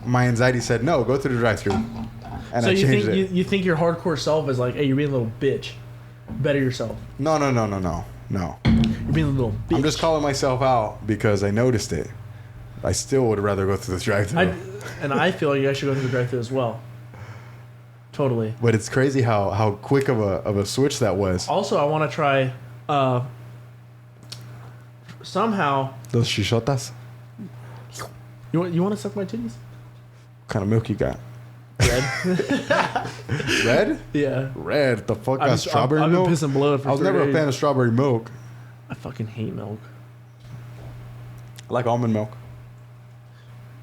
Speaker 2: my anxiety said, no, go through the drive-thru. And
Speaker 3: So
Speaker 2: I
Speaker 3: you
Speaker 2: changed
Speaker 3: think
Speaker 2: it.
Speaker 3: you think your hardcore self is like, hey, you're being a little bitch. Better yourself.
Speaker 2: No.
Speaker 3: You're being a little bitch.
Speaker 2: I'm just calling myself out because I noticed it. I still would rather go through this drive-thru.
Speaker 3: And I feel like you guys should go to the drive-thru as well. Totally.
Speaker 2: But it's crazy how quick of a switch that was.
Speaker 3: Also, I want to try somehow.
Speaker 2: Those chichotas?
Speaker 3: You want to suck my titties?
Speaker 2: What kind of milk you got?
Speaker 3: Red.
Speaker 2: Red?
Speaker 3: Yeah.
Speaker 2: Red. The fuck
Speaker 3: I've
Speaker 2: got strawberry
Speaker 3: been
Speaker 2: milk?
Speaker 3: pissing blood for
Speaker 2: I was
Speaker 3: 3
Speaker 2: never
Speaker 3: days.
Speaker 2: a fan of strawberry milk.
Speaker 3: I fucking hate milk.
Speaker 2: I like almond milk.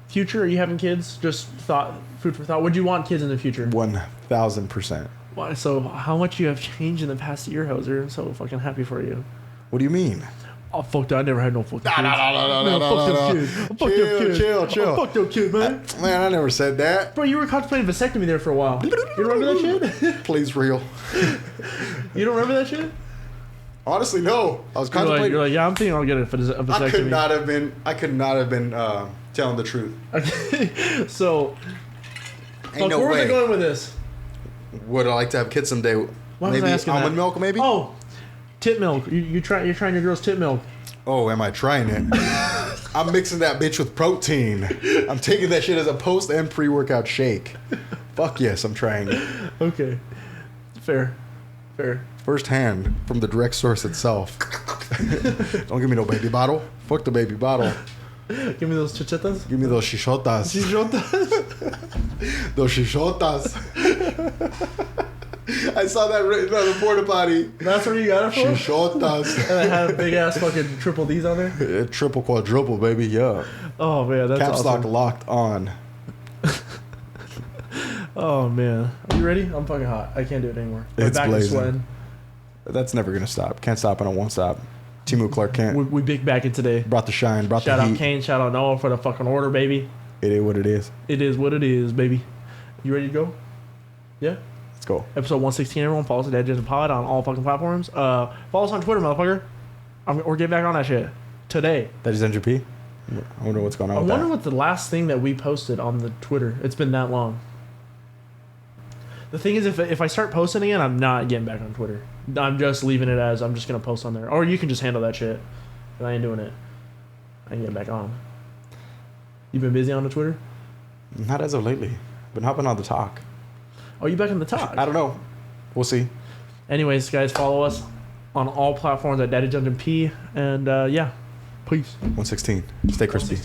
Speaker 3: Future, are you having kids? Just food for thought. Would you want kids in the future?
Speaker 2: 1000%.
Speaker 3: Why? So how much you have changed in the past year, Hoser? I'm so fucking happy for you.
Speaker 2: What do you mean?
Speaker 3: Oh fuck that! I never had no fucking kids.
Speaker 2: No,
Speaker 3: Fuck them kids. Fuck them kids.
Speaker 2: Chill.
Speaker 3: Fuck them kids, man.
Speaker 2: Man, I never said that.
Speaker 3: Bro, you were contemplating vasectomy there for a while. You remember that shit?
Speaker 2: Please, real.
Speaker 3: You don't remember that shit?
Speaker 2: Honestly, no. I was contemplating.
Speaker 3: You're like, yeah, I'm thinking I'll get a vasectomy.
Speaker 2: I could not have been telling the truth.
Speaker 3: Okay. So,
Speaker 2: Ain't no
Speaker 3: where was I
Speaker 2: way.
Speaker 3: going with this?
Speaker 2: Would I like to have kids someday?
Speaker 3: Why was
Speaker 2: Maybe
Speaker 3: I asking
Speaker 2: almond
Speaker 3: that?
Speaker 2: milk, maybe?
Speaker 3: Oh, tit milk. You're trying your girl's tit milk.
Speaker 2: Oh, am I trying it? I'm mixing that bitch with protein. I'm taking that shit as a post and pre-workout shake. Fuck yes, I'm trying it.
Speaker 3: Okay. Fair.
Speaker 2: Firsthand from the direct source itself. Don't give me no baby bottle. Fuck the baby bottle.
Speaker 3: Give me those chichetas.
Speaker 2: Give me those shishotas. Those shishotas. I saw that written on the porta potty.
Speaker 3: That's where you got it from?
Speaker 2: Shishotas.
Speaker 3: And I had big ass fucking triple D's on there.
Speaker 2: Triple quadruple, baby. Yeah.
Speaker 3: Oh man, that's
Speaker 2: Caps
Speaker 3: awesome.
Speaker 2: locked on.
Speaker 3: Oh man, are you ready? I'm fucking hot. I can't do it anymore. My
Speaker 2: It's
Speaker 3: back is
Speaker 2: blazing.
Speaker 3: sweating.
Speaker 2: That's never gonna stop. Can't stop and it won't stop. Timu Clark Kent
Speaker 3: We big back in today.
Speaker 2: brought the shine, brought
Speaker 3: Shout
Speaker 2: the
Speaker 3: out
Speaker 2: heat.
Speaker 3: Kane. Shout out Noah for the fucking order, baby.
Speaker 2: It is what it is.
Speaker 3: It is what it is, baby. You ready to go? Yeah.
Speaker 2: Let's go.
Speaker 3: Episode 116. Everyone follow us at Dead Gentlemen Pod on all fucking platforms. Follow us on Twitter, motherfucker. We're getting back on that shit today.
Speaker 2: That is NGP. I wonder what's going on
Speaker 3: I
Speaker 2: with
Speaker 3: wonder
Speaker 2: that.
Speaker 3: what the last thing that we posted on the Twitter. It's been that long. The thing is, if I start posting again, I'm not getting back on Twitter. I'm just leaving it as I'm just gonna post on there, or you can just handle that shit. But I ain't doing it. I ain't getting back on. You been busy on the Twitter?
Speaker 2: Not as of lately. Been hopping on the talk.
Speaker 3: Oh, you back in the talk?
Speaker 2: I don't know. We'll see.
Speaker 3: Anyways, guys, follow us on all platforms at Daddy Dungeon P, and yeah, peace.
Speaker 2: 116. Stay crispy.
Speaker 3: 116.